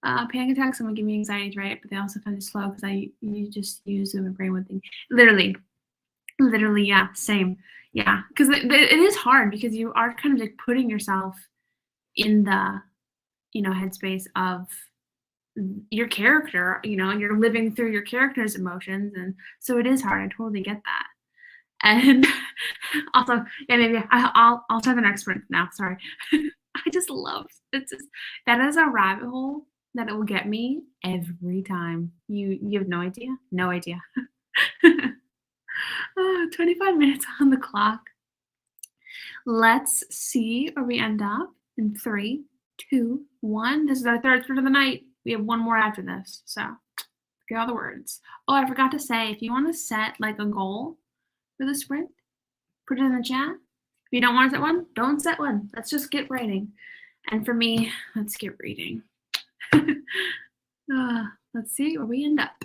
Panic attacks someone give me anxiety to write, but they also find it slow because you just use my brain with things. Literally, yeah, same. Yeah, because it is hard, because you are kind of like putting yourself in the, headspace of your character, you're living through your character's emotions, and so it is hard. I totally get that. And also, yeah, maybe I'll try the next one now. Sorry. I just love it. That is a rabbit hole that it will get me every time. You have no idea? No idea. 25 minutes on the clock. Let's see where we end up in 3, 2, 1. This is our third sprint of the night. We have one more after this, so Get all the words. Oh, I forgot to say, if you want to set like a goal for the sprint, put it in the chat. If you don't want to set one, don't set one. Let's just get writing. And for me, let's get reading. Let's see where we end up.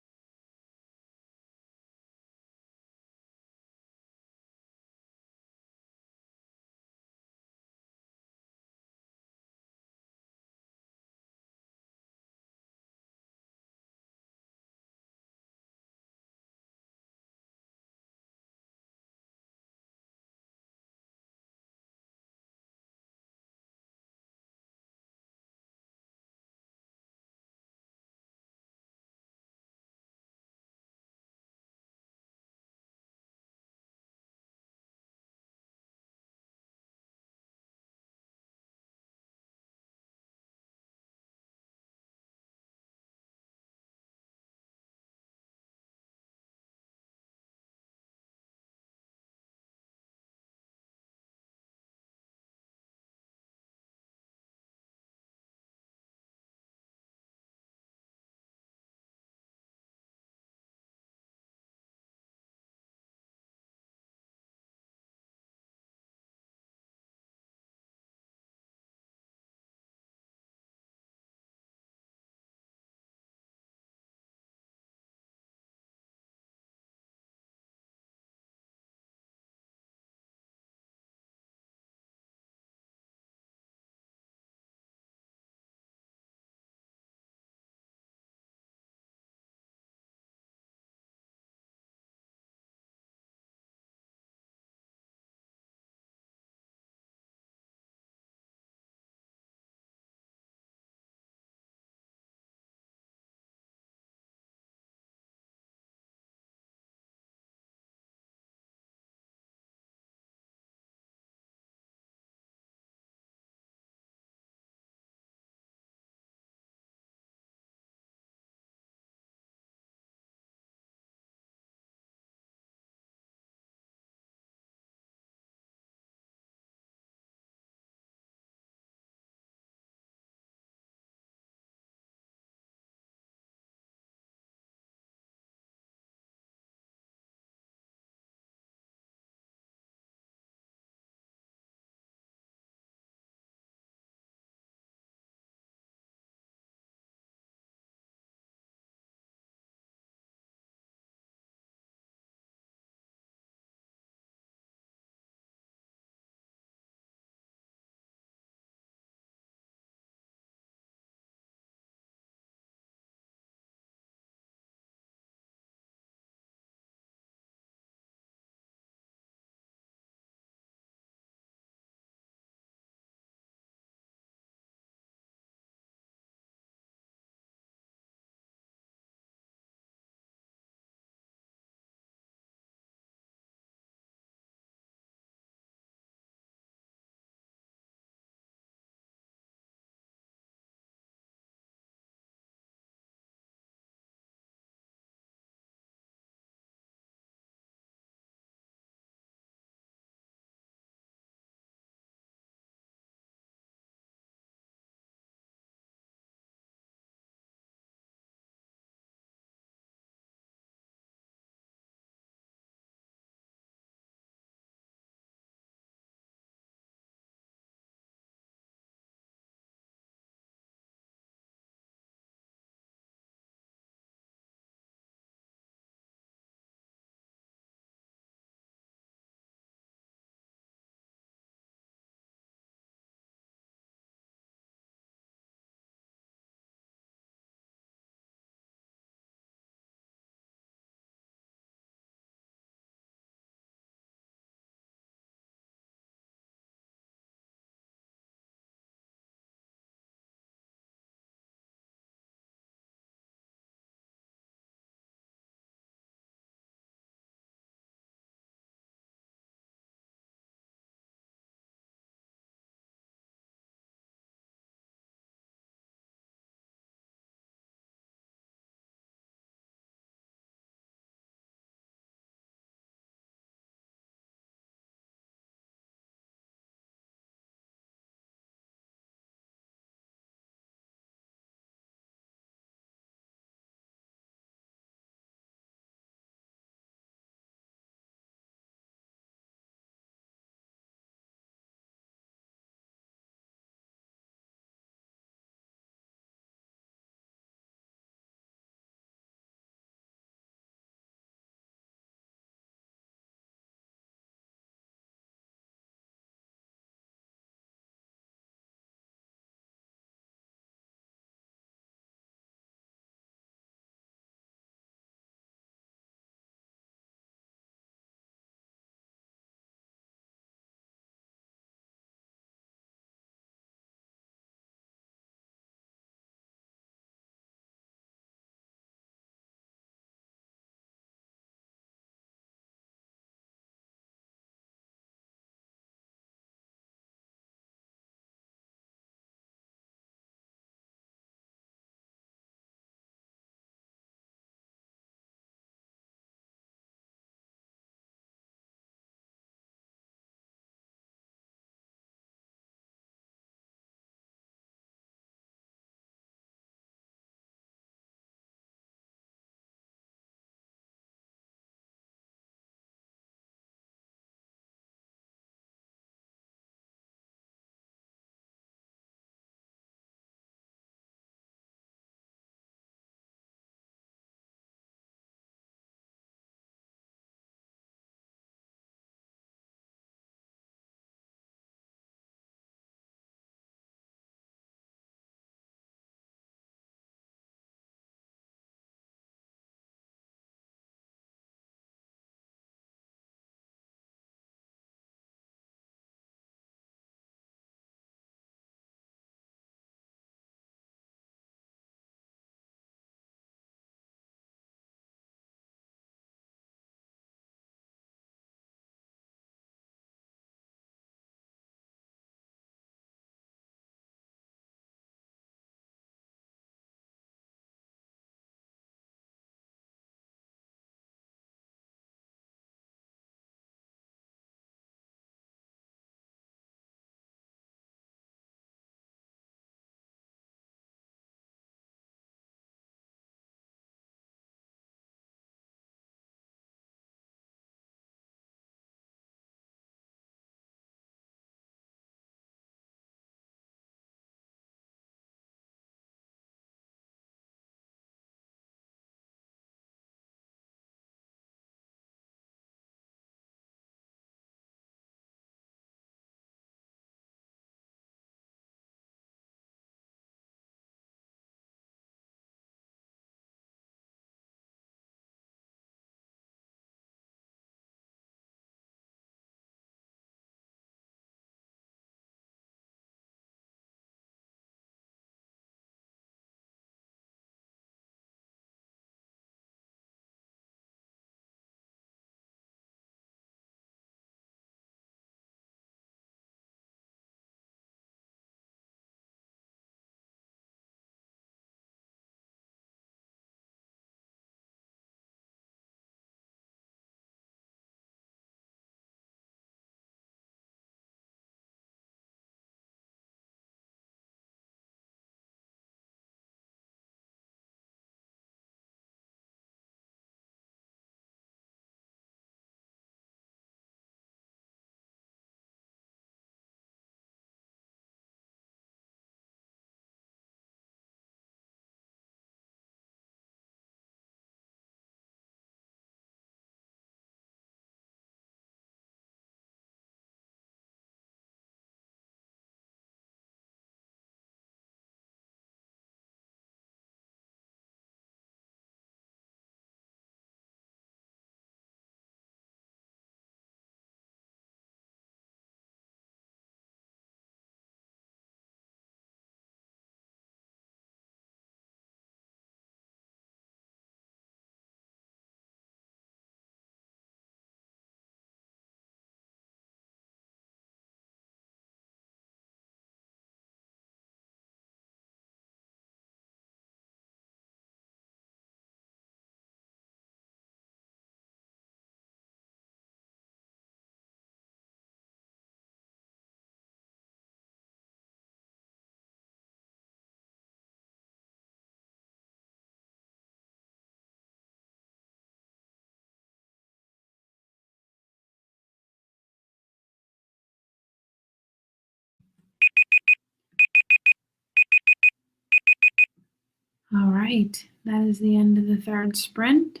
All right, that is the end of the third sprint.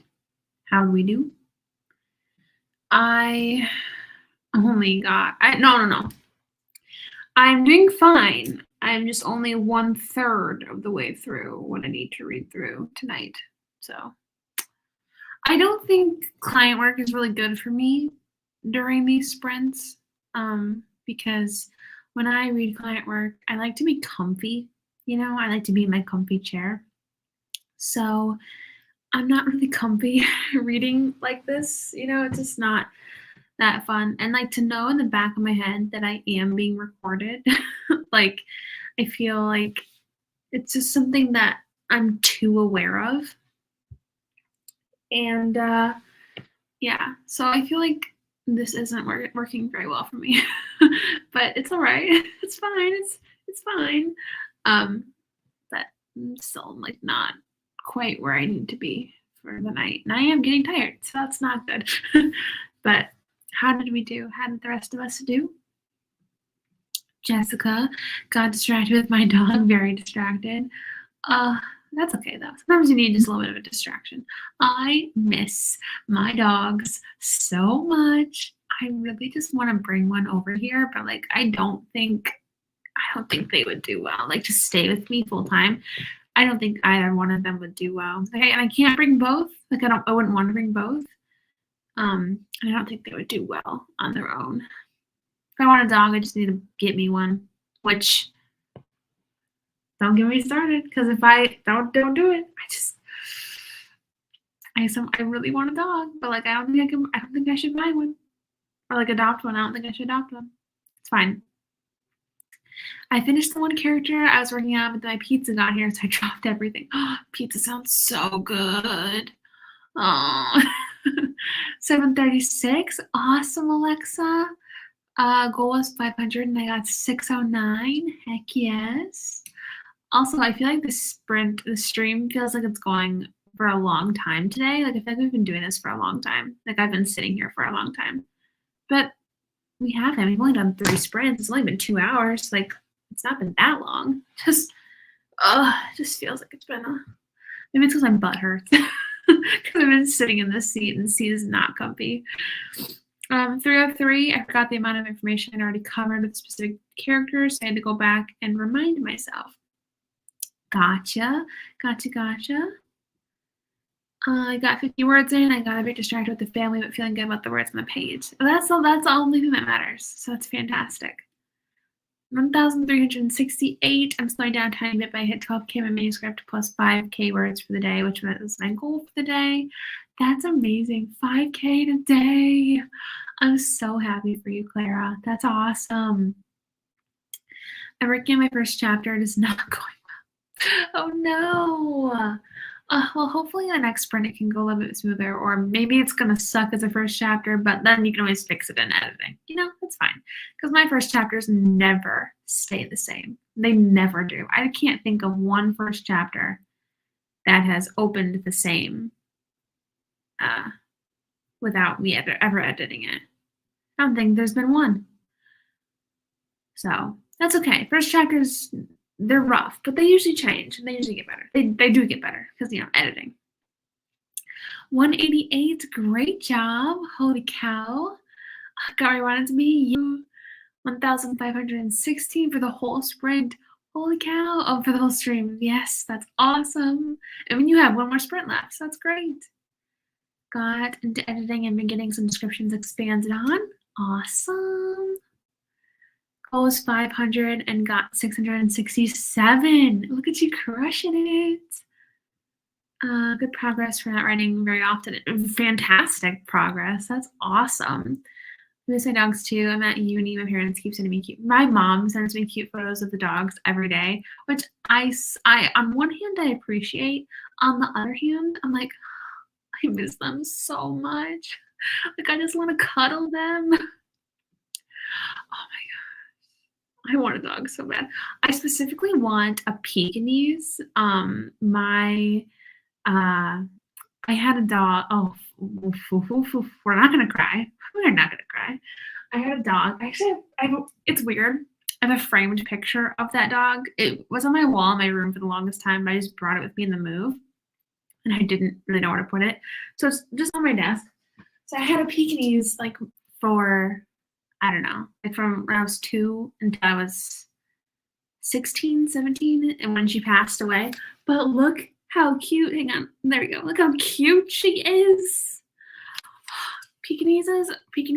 How do we do? I only got, no. I'm doing fine. I'm just only 1/3 of the way through what I need to read through tonight. So I don't think client work is really good for me during these sprints, because when I read client work, I like to be comfy. I like to be in my comfy chair. So I'm not really comfy reading like this. It's just not that fun. And like to know in the back of my head that I am being recorded, like I feel like it's just something that I'm too aware of. And yeah, so I feel like this isn't working very well for me, but it's all right. It's fine. It's fine. But I'm still like not quite where I need to be for the night, and I am getting tired, so that's not good. But how did we do? How did the rest of us do? Jessica got distracted with my dog, very distracted. That's okay though. Sometimes you need just a little bit of a distraction. I miss my dogs so much. I really just want to bring one over here, but like I don't think they would do well. Like to stay with me full time. I don't think either one of them would do well. Okay, and I can't bring both. Like I wouldn't want to bring both. And I don't think they would do well on their own. If I want a dog, I just need to get me one. Which don't get me started, because if I don't do it, I really want a dog, but like I don't think I should buy one or like adopt one. I don't think I should adopt one. It's fine. I finished the one character I was working on, but then my pizza got here, so I dropped everything. Oh, pizza sounds so good. Oh, 736. Awesome, Alexa. Goal was 500 and I got 609. Heck yes. Also, I feel like the stream feels like it's going for a long time today. Like I feel like we've been doing this for a long time. Like I've been sitting here for a long time. But we haven't. We've only done 3 sprints. It's only been 2 hours. Like it's not been that long. It just feels like it's been maybe it's because my butt hurts. Because I've been sitting in this seat and the seat is not comfy. 303, I forgot the amount of information I already covered with specific characters. So I had to go back and remind myself. Gotcha. I got 50 words in. I got a bit distracted with the family, but feeling good about the words on the page. That's the only thing that matters. So that's fantastic. 1,368. I'm slowing down a tiny bit, but I hit 12K my manuscript plus 5K words for the day, which was my goal for the day. That's amazing. 5K today. I'm so happy for you, Clara. That's awesome. I'm working on my first chapter. It is not going well. Oh no. Well, hopefully the next sprint it can go a little bit smoother, or maybe it's gonna suck as a first chapter, but then you can always fix it in editing. That's fine. Because my first chapters never stay the same. They never do. I can't think of one first chapter that has opened the same without me ever editing it. I don't think there's been one. So that's okay. First chapters, they're rough, but they usually change and they usually get better. They do get better because, editing. 188, great job. Holy cow. Got where I wanted to be. You. 1,516 for the whole sprint. Holy cow. Oh, for the whole stream. Yes, that's awesome. And when you have one more sprint left, so that's great. Got into editing and been getting some descriptions expanded on. Awesome. Goal was 500 and got 667. Look at you crushing it. Good progress for not writing very often. Fantastic progress. That's awesome. I miss my dogs too. I'm at uni. My parents keep sending me cute. My mom sends me cute photos of the dogs every day, which I on one hand I appreciate. On the other hand, I'm like, I miss them so much. Like I just want to cuddle them. Oh my god. I want a dog so bad. I specifically want a Pekingese. I had a dog. Oh, we're not gonna cry. We're not gonna cry. I had a dog. Actually, it's weird. I have a framed picture of that dog. It was on my wall in my room for the longest time, but I just brought it with me in the move, and I didn't really know where to put it. So it's just on my desk. So I had a Pekingese like for, I don't know, like from when I was 2 until I was 16, 17, and when she passed away. But look how cute. Hang on. There we go. Look how cute she is. Pekinese,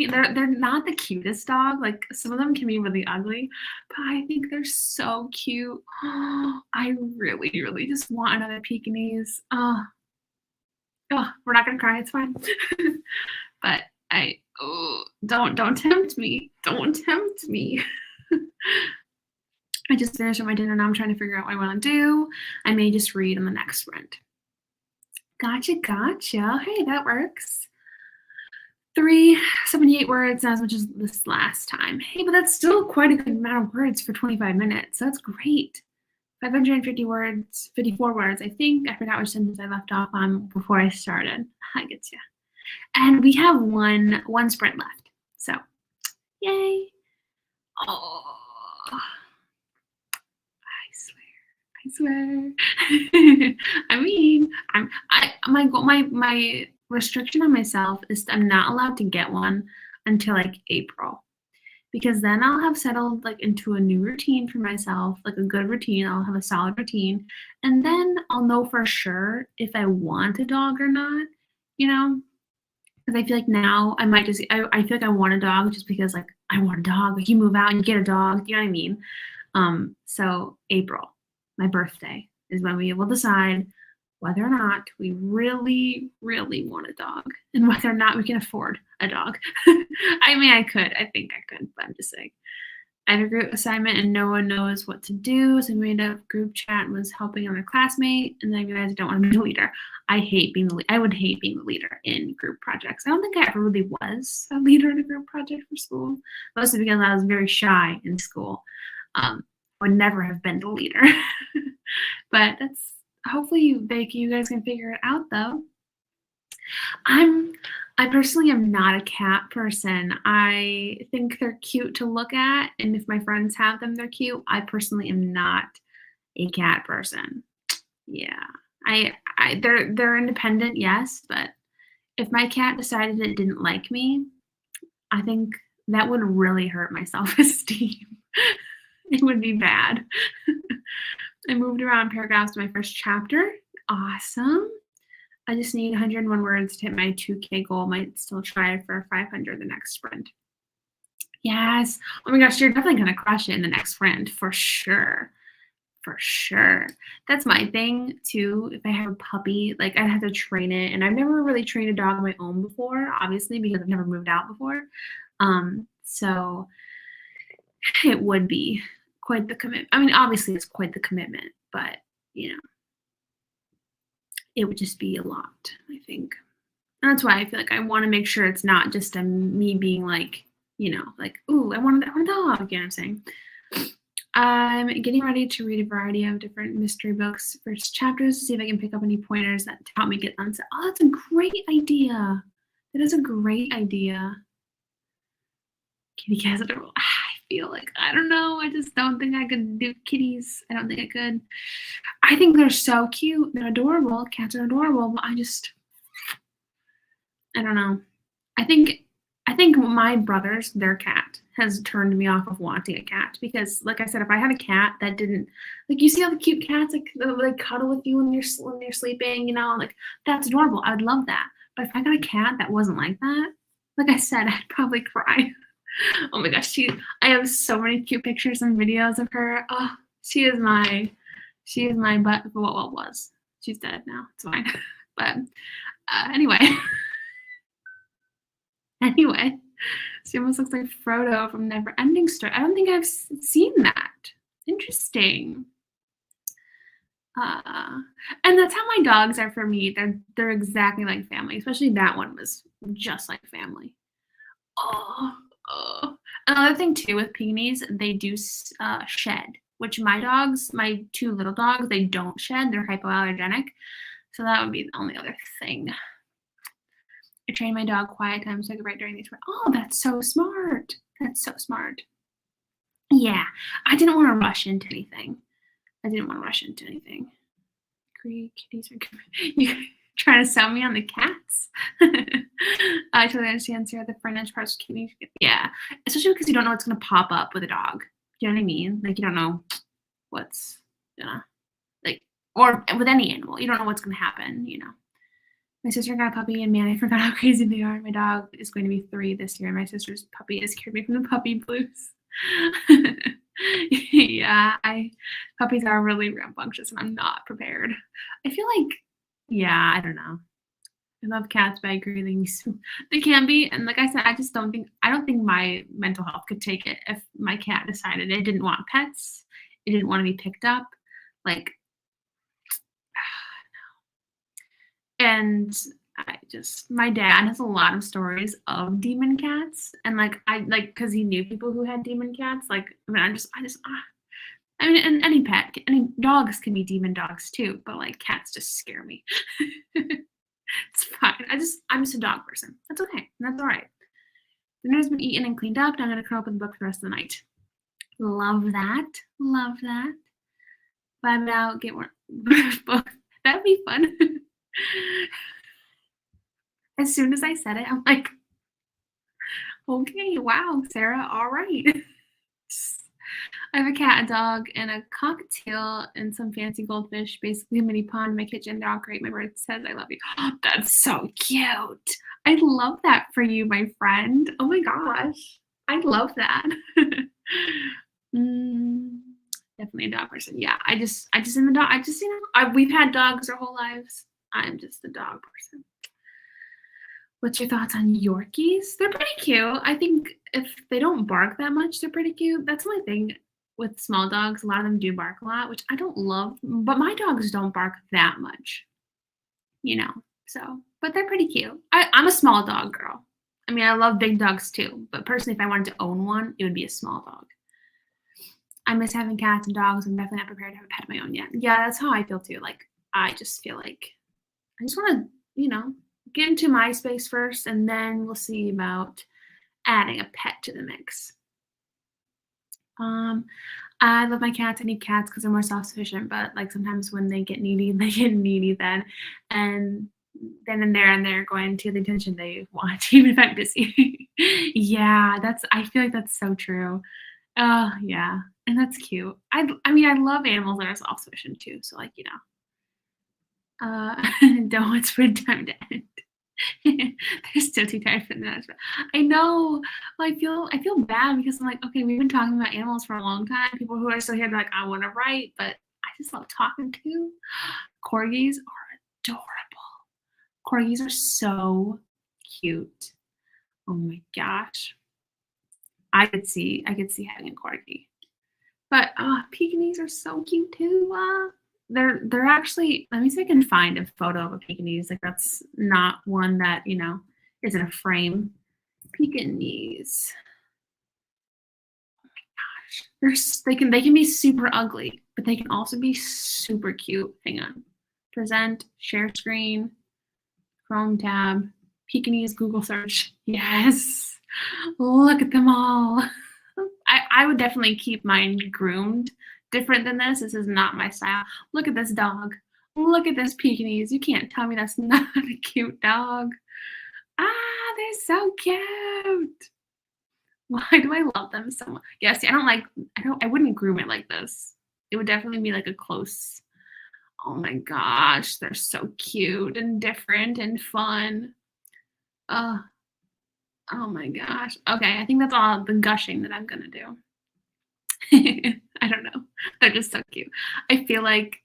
they're not the cutest dog. Like some of them can be really ugly, but I think they're so cute. I really, really just want another Pekingese. We're not gonna cry. It's fine. But don't tempt me. Don't tempt me. I just finished my dinner. Now I'm trying to figure out what I want to do. I may just read on the next sprint. Gotcha. Hey, that works. 378 words, not as much as this last time. Hey, but that's still quite a good amount of words for 25 minutes. That's great. 550 words, 54 words, I think. I forgot which sentence I left off on before I started. I get you. And we have one sprint left. So, yay. Oh, I swear. I mean, my restriction on myself is I'm not allowed to get one until like April, because then I'll have settled like into a new routine for myself, like a good routine. I'll have a solid routine, and then I'll know for sure if I want a dog or not, you know, because I feel like now I might just, I feel like I want a dog just because like I want a dog. Like you move out and you get a dog, you know what I mean? So April, my birthday, is when we will decide whether or not we really, really want a dog and whether or not we can afford a dog. I mean, I think I could, but I'm just saying. I have a group assignment and no one knows what to do. So I made a group chat and was helping another classmate. And then I realized I don't want to be the leader. I would hate being the leader in group projects. I don't think I ever really was a leader in a group project for school, mostly because I was very shy in school. I would never have been the leader. But that's, hopefully you guys can figure it out though. I personally am not a cat person. I think they're cute to look at, and if my friends have them, they're cute. I personally am not a cat person. Yeah. They're independent, yes, but if my cat decided it didn't like me, I think that would really hurt my self-esteem. It would be bad. I moved around paragraphs to my first chapter. Awesome. I just need 101 words to hit my 2K goal. Might still try for 500 the next sprint. Yes. Oh my gosh, you're definitely going to crush it in the next sprint for sure. For sure. That's my thing too. If I have a puppy, like I have to train it. And I've never really trained a dog on my own before, obviously, because I've never moved out before. So it would be quite the commitment. I mean, obviously it's quite the commitment, but you know, it would just be a lot, I think. And that's why I feel like I want to make sure it's not just me being like, you know, like, ooh, I want a dog, you know what I'm saying? I'm getting ready to read a variety of different mystery books, first chapters, to see if I can pick up any pointers that help me get unset. Oh, that's a great idea. That is a great idea. Kitty cats are adorable. I feel like, I don't know. I just don't think I could do kitties. I don't think I could. I think they're so cute. They're adorable. Cats are adorable, but I don't know. I think my brother's, their cat has turned me off of wanting a cat, because like I said, if I had a cat that didn't, like, you see all the cute cats like cuddle with you when you're sleeping, you know, like that's adorable. I would love that. But if I got a cat that wasn't like that, like I said, I'd probably cry. Oh my gosh, I have so many cute pictures and videos of her. Oh, she is my butt. What was? She's dead now. It's fine. But anyway. Anyway, she almost looks like Frodo from Neverending Story. I don't think I've seen that. Interesting. And that's how my dogs are for me. They're exactly like family. Especially that one was just like family. Oh. Another thing too with Peonies, they do shed, which my 2 little dogs, they don't shed. They're hypoallergenic. So that would be the only other thing. I train my dog quiet time so I can write during these. Oh, that's so smart. That's so smart. Yeah, I didn't want to rush into anything. Great kitties are good. You trying to sell me on the cats? I totally understand, Sarah. The front edge parts of kitties. Yeah, especially because you don't know what's gonna pop up with a dog. You know what I mean? Like you don't know what's gonna like, or with any animal, you don't know what's gonna happen. You know. My sister got a puppy, and man, I forgot how crazy they are. My dog is going to be 3 this year, and my sister's puppy has cured me from the puppy blues. Yeah, I puppies are really rambunctious, and I'm not prepared. I feel like, yeah, I don't know. I love cats, but I agree they can be, and like I said, I don't think my mental health could take it if my cat decided it didn't want pets, it didn't want to be picked up, like, and my dad has a lot of stories of demon cats, and because he knew people who had demon cats. Like, I mean, I mean, and any pet, any dogs can be demon dogs too, but like cats just scare me. It's fine. I'm just a dog person. That's okay. That's all right. Dinner's been eaten and cleaned up. Now I'm gonna curl up in the book for the rest of the night. Love that. Love that. Vibe it out. Get more book. That'd be fun. As soon as I said it, I'm like, okay, wow, Sarah, all right. I have a cat, a dog, and a cockatiel and some fancy goldfish, basically a mini pond in my kitchen. They're all great. My bird says I love you. Oh, that's so cute. I love that for you, my friend. Oh my gosh. I love that. Definitely a dog person. Yeah, we've had dogs our whole lives. I'm just a dog person. What's your thoughts on Yorkies? They're pretty cute. I think if they don't bark that much, they're pretty cute. That's the only thing with small dogs. A lot of them do bark a lot, which I don't love, but my dogs don't bark that much, you know. So, but they're pretty cute. I'm a small dog girl. I mean, I love big dogs too, but personally, if I wanted to own one, it would be a small dog. I miss having cats and dogs. I'm definitely not prepared to have a pet of my own yet. Yeah, that's how I feel too. Like, I just feel like I just want to, get into my space first, and then we'll see about adding a pet to the mix. I love my cats. I need cats because they're more self-sufficient, but like sometimes when they get needy, they get needy then. And then and there and they're going to the attention they want, even if I'm busy. Yeah, I feel like that's so true. Oh, yeah. And that's cute. I mean, I love animals that are self-sufficient too. So like, don't want sprint time to end. They're still too tired for that. I know. Well, I feel bad because I'm like, okay, we've been talking about animals for a long time. People who are still here, they're like, I want to write, but I just love talking to. Corgis are adorable. Corgis are so cute. Oh my gosh. I could see having a corgi. But Pekingese are so cute too. They're actually, let me see if I can find a photo of a Pekingese. Like that's not one that, is in a frame. Pekingese. Oh my gosh. They can be super ugly, but they can also be super cute. Hang on. Present, share screen, Chrome tab, Pekingese Google search. Yes. Look at them all. I would definitely keep mine groomed different than this. This is not my style. Look at this dog. Look at this Pekingese. You can't tell me that's not a cute dog. They're so cute. Why do I love them so much? Yeah, see, I wouldn't groom it like this. It would definitely be like a close. Oh my gosh, they're so cute and different and fun. Oh my gosh. Okay, I think that's all the gushing that I'm gonna do. I don't know. They're just so cute. I feel like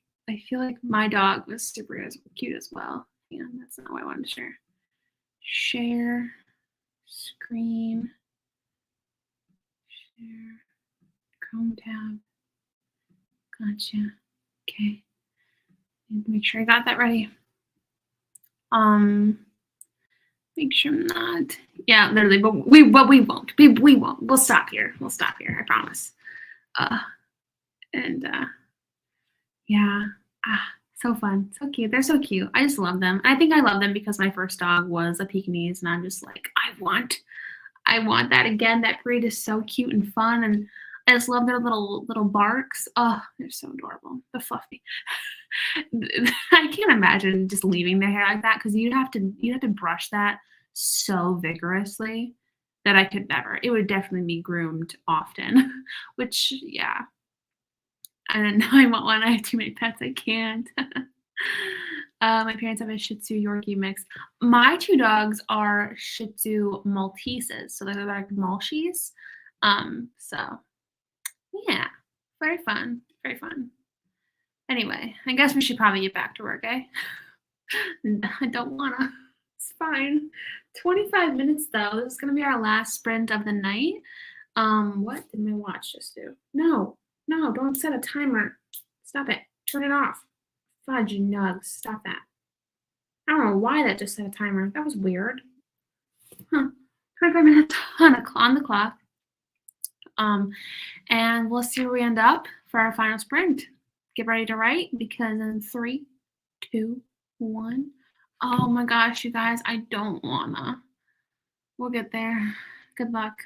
my dog was super cute as well. Yeah, that's not what I wanted to share. Share screen. Share Chrome tab. Gotcha. Okay. Make sure I got that ready. Make sure I'm not. Yeah, literally, but we won't. We won't. We'll stop here. I promise. Yeah. So fun. So cute. They're so cute. I just love them. I think I love them because my first dog was a Pekingese, and I'm just like, I want that again. That breed is so cute and fun, and I just love their little barks. Oh, they're so adorable. The fluffy. I can't imagine just leaving their hair like that because you'd have to brush that so vigorously that I could never. It would definitely be groomed often, which, yeah, I don't know. I want one. I have too many pets. I can't. My parents have a Shih Tzu Yorkie mix. My 2 dogs are Shih Tzu Malteses, so they're like Maltese. So yeah, very fun, very fun. Anyway, I guess we should probably get back to work, eh? I don't wanna. It's fine. 25 minutes though. This is gonna be our last sprint of the night. What did my watch just do? No, no, don't set a timer. Stop it. Turn it off. Fudge nugs. Stop that. I don't know why that just set a timer. That was weird. Huh. 25 minutes on the clock. And we'll see where we end up for our final sprint. Get ready to write because in 3, 2, 1. Oh my gosh, you guys, I don't wanna. We'll get there. Good luck.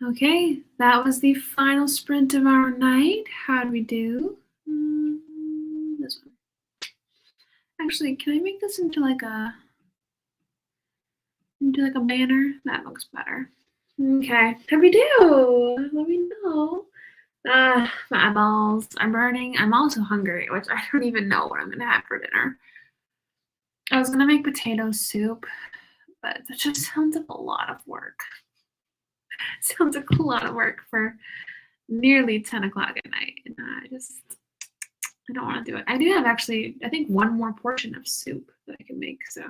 Okay, that was the final sprint of our night. How'd we do? This one. Actually, can I make this into like a banner? That looks better. Okay, how'd we do? Let me know. My eyeballs are burning. I'm also hungry, which I don't even know what I'm gonna have for dinner. I was gonna make potato soup, but that just sounds like a lot of work. Sounds like a lot of work for nearly 10 o'clock at night, and I don't want to do it. I do have actually, I think, one more portion of soup that I can make, so.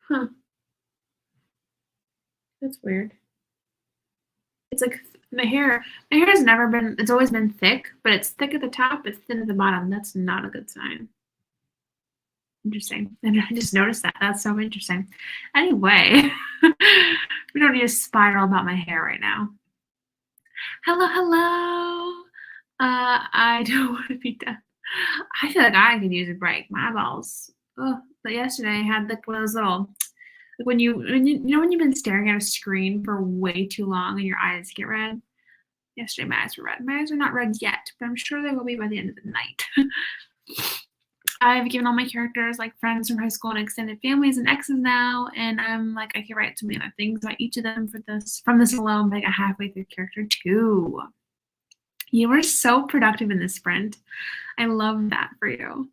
Huh. That's weird. It's like my hair has never been, it's always been thick, but it's thick at the top, it's thin at the bottom. That's not a good sign. Interesting. And I just noticed that. That's so interesting. Anyway, we don't need to spiral about my hair right now. Hello, hello. I don't want to be done. I feel like I could use a break. My eyeballs. Oh, but yesterday I had like one of those little, like when when you've been staring at a screen for way too long and your eyes get red. Yesterday my eyes were red. My eyes are not red yet, but I'm sure they will be by the end of the night. I've given all my characters like friends from high school and extended families and exes now, and I'm like I can write so many other things about each of them from this alone, but I got halfway through character 2. You were so productive in this sprint. I love that for you.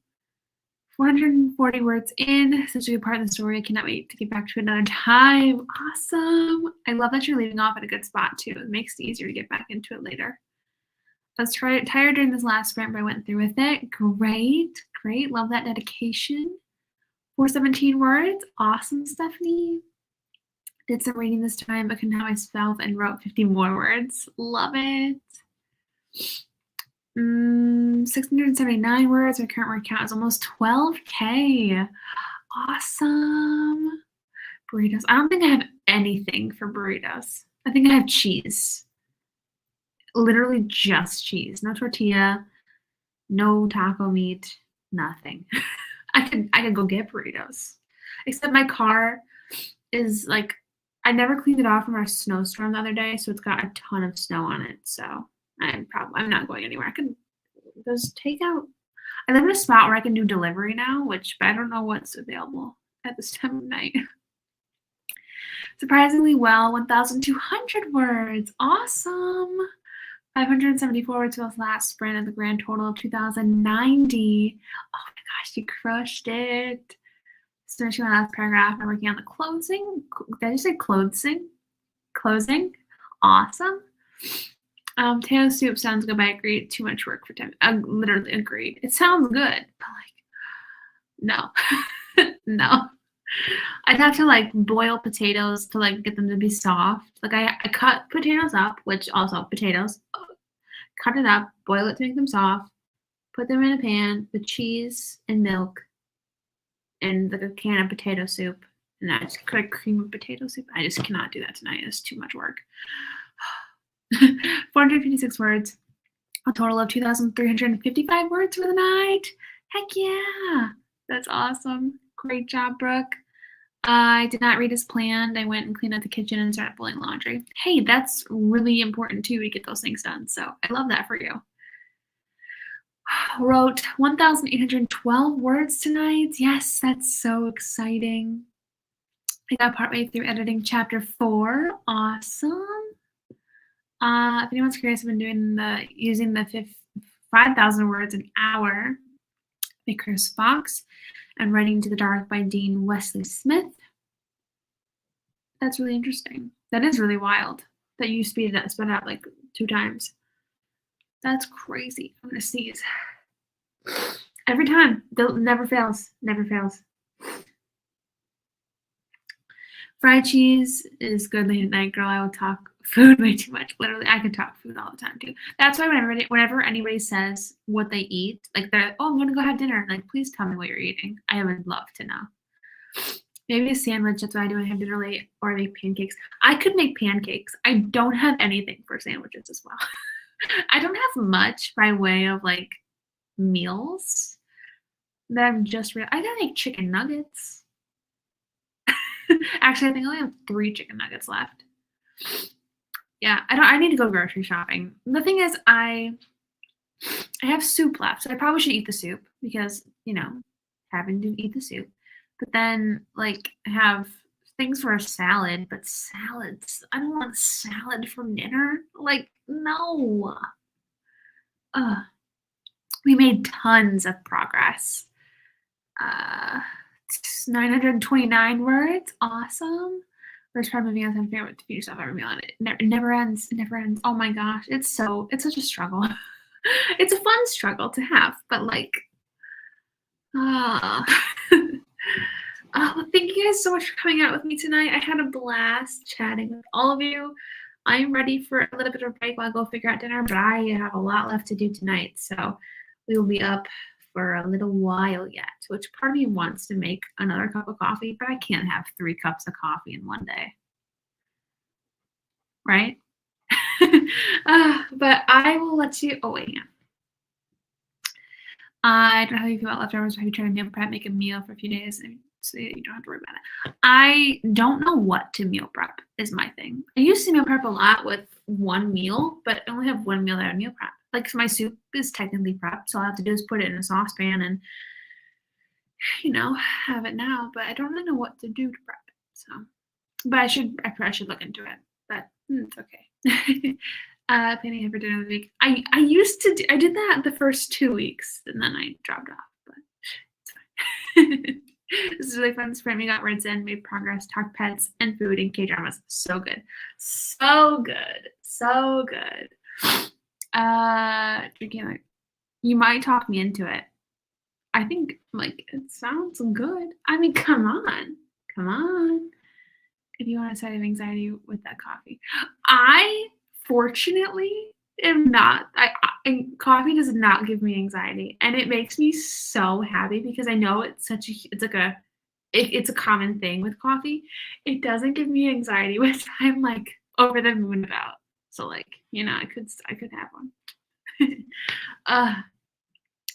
440 words in, such a good part of the story. I cannot wait to get back to it another time. Awesome. I love that you're leaving off at a good spot too. It makes it easier to get back into it later. I was tired during this last sprint, but I went through with it. Great, great. Love that dedication. 417 words. Awesome, Stephanie. Did some reading this time, but couldn't help myself and wrote 50 more words. Love it. 679 words. My current word count is almost 12K. Awesome. Burritos. I don't think I have anything for burritos. I think I have cheese. Literally just cheese. No tortilla, no taco meat, nothing. I could go get burritos. Except my car is like, I never cleaned it off from our snowstorm the other day, so it's got a ton of snow on it. So I'm not going anywhere. I can just take out. I live in a spot where I can do delivery now, but I don't know what's available at this time of night. Surprisingly well, 1,200 words. Awesome. 574 words for this last sprint and the grand total of 2,090. Oh my gosh, you crushed it. So finishing my last paragraph, I'm working on the closing. Did I just say closing? Closing. Awesome. Potato soup sounds good, but I agree. Too much work for time. I literally agreed. It sounds good, but like, no. No. I'd have to like boil potatoes to like get them to be soft. Like I cut potatoes up, which also potatoes, cut it up, boil it to make them soft, put them in a pan with cheese and milk and like a can of potato soup. And I just cook cream of potato soup. I just cannot do that tonight. It's too much work. 456 words. A total of 2,355 words for the night. Heck yeah. That's awesome. Great job, Brooke. I did not read as planned. I went and cleaned up the kitchen and started folding laundry. Hey, that's really important too to get those things done. So I love that for you. Wrote 1,812 words tonight. Yes, that's so exciting. I got partway through editing chapter 4. Awesome. If anyone's curious, I've been doing using the 5,000 words an hour by Chris Fox and Writing to the Dark by Dean Wesley Smith. That's really interesting. That is really wild that you sped it up like 2 times. That's crazy. I'm gonna sneeze. Every time. Never fails. Never fails. Fried cheese is good late at night, girl. I will talk food way too much. Literally, I could talk food all the time too. That's why whenever anybody says what they eat, like they're, oh, I'm gonna go have dinner. Like, please tell me what you're eating. I would love to know. Maybe a sandwich. That's what I do when I have dinner late, or I make pancakes. I could make pancakes. I don't have anything for sandwiches as well. I don't have much by way of like meals that I'm just I gotta make chicken nuggets. Actually, I think I only have 3 chicken nuggets left. Yeah, I need to go grocery shopping. The thing is, I have soup left, so I probably should eat the soup because, having to eat the soup. But then, like, I have things for a salad, but salads, I don't want salad for dinner. Like, no. Ugh. We made tons of progress. Uh, 929 words. Awesome. First part moving on to figure out what to feed yourself every meal, and it never ends. It never ends. Oh my gosh, it's such a struggle. It's a fun struggle to have, but like, ah. Oh, well, thank you guys so much for coming out with me tonight. I had a blast chatting with all of you. I'm ready for a little bit of a break while I go figure out dinner, but I have a lot left to do tonight, so we will be up for a little while yet, which part of me wants to make another cup of coffee, but I can't have 3 cups of coffee in one day. Right? But I will let you. Oh, wait, yeah. I don't know how you feel about leftovers. Have you tried to meal prep, make a meal for a few days, so you don't have to worry about it? I don't know what to meal prep is my thing. I used to meal prep a lot with one meal, but I only have one meal that I meal prep. Like, my soup is technically prepped, so all I have to do is put it in a saucepan and, have it now. But I don't really know what to do to prep it. So, but I should look into it. But it's okay. Planning for dinner of the week. I did that the first 2 weeks, and then I dropped off, but it's fine. This is really fun. Sprint, we got words in, made progress, talked pets and food and K-dramas. So good. So good. So good. Drinking, you might talk me into it. I think, it sounds good. I mean, come on. Come on. If you want a side of anxiety with that coffee. I fortunately am not. Coffee does not give me anxiety, and it makes me so happy because I know it's a common thing with coffee. It doesn't give me anxiety, which I'm like over the moon about. So I could have one.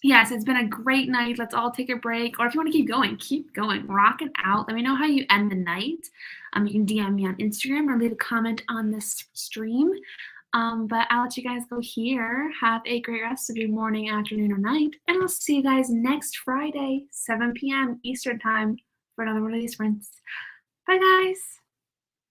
Yes, it's been a great night. Let's all take a break. Or if you want to keep going. Rock it out. Let me know how you end the night. You can DM me on Instagram or leave a comment on this stream. But I'll let you guys go here. Have a great rest of your morning, afternoon, or night. And I'll see you guys next Friday, 7 p.m. Eastern Time for another one of these sprints. Bye, guys.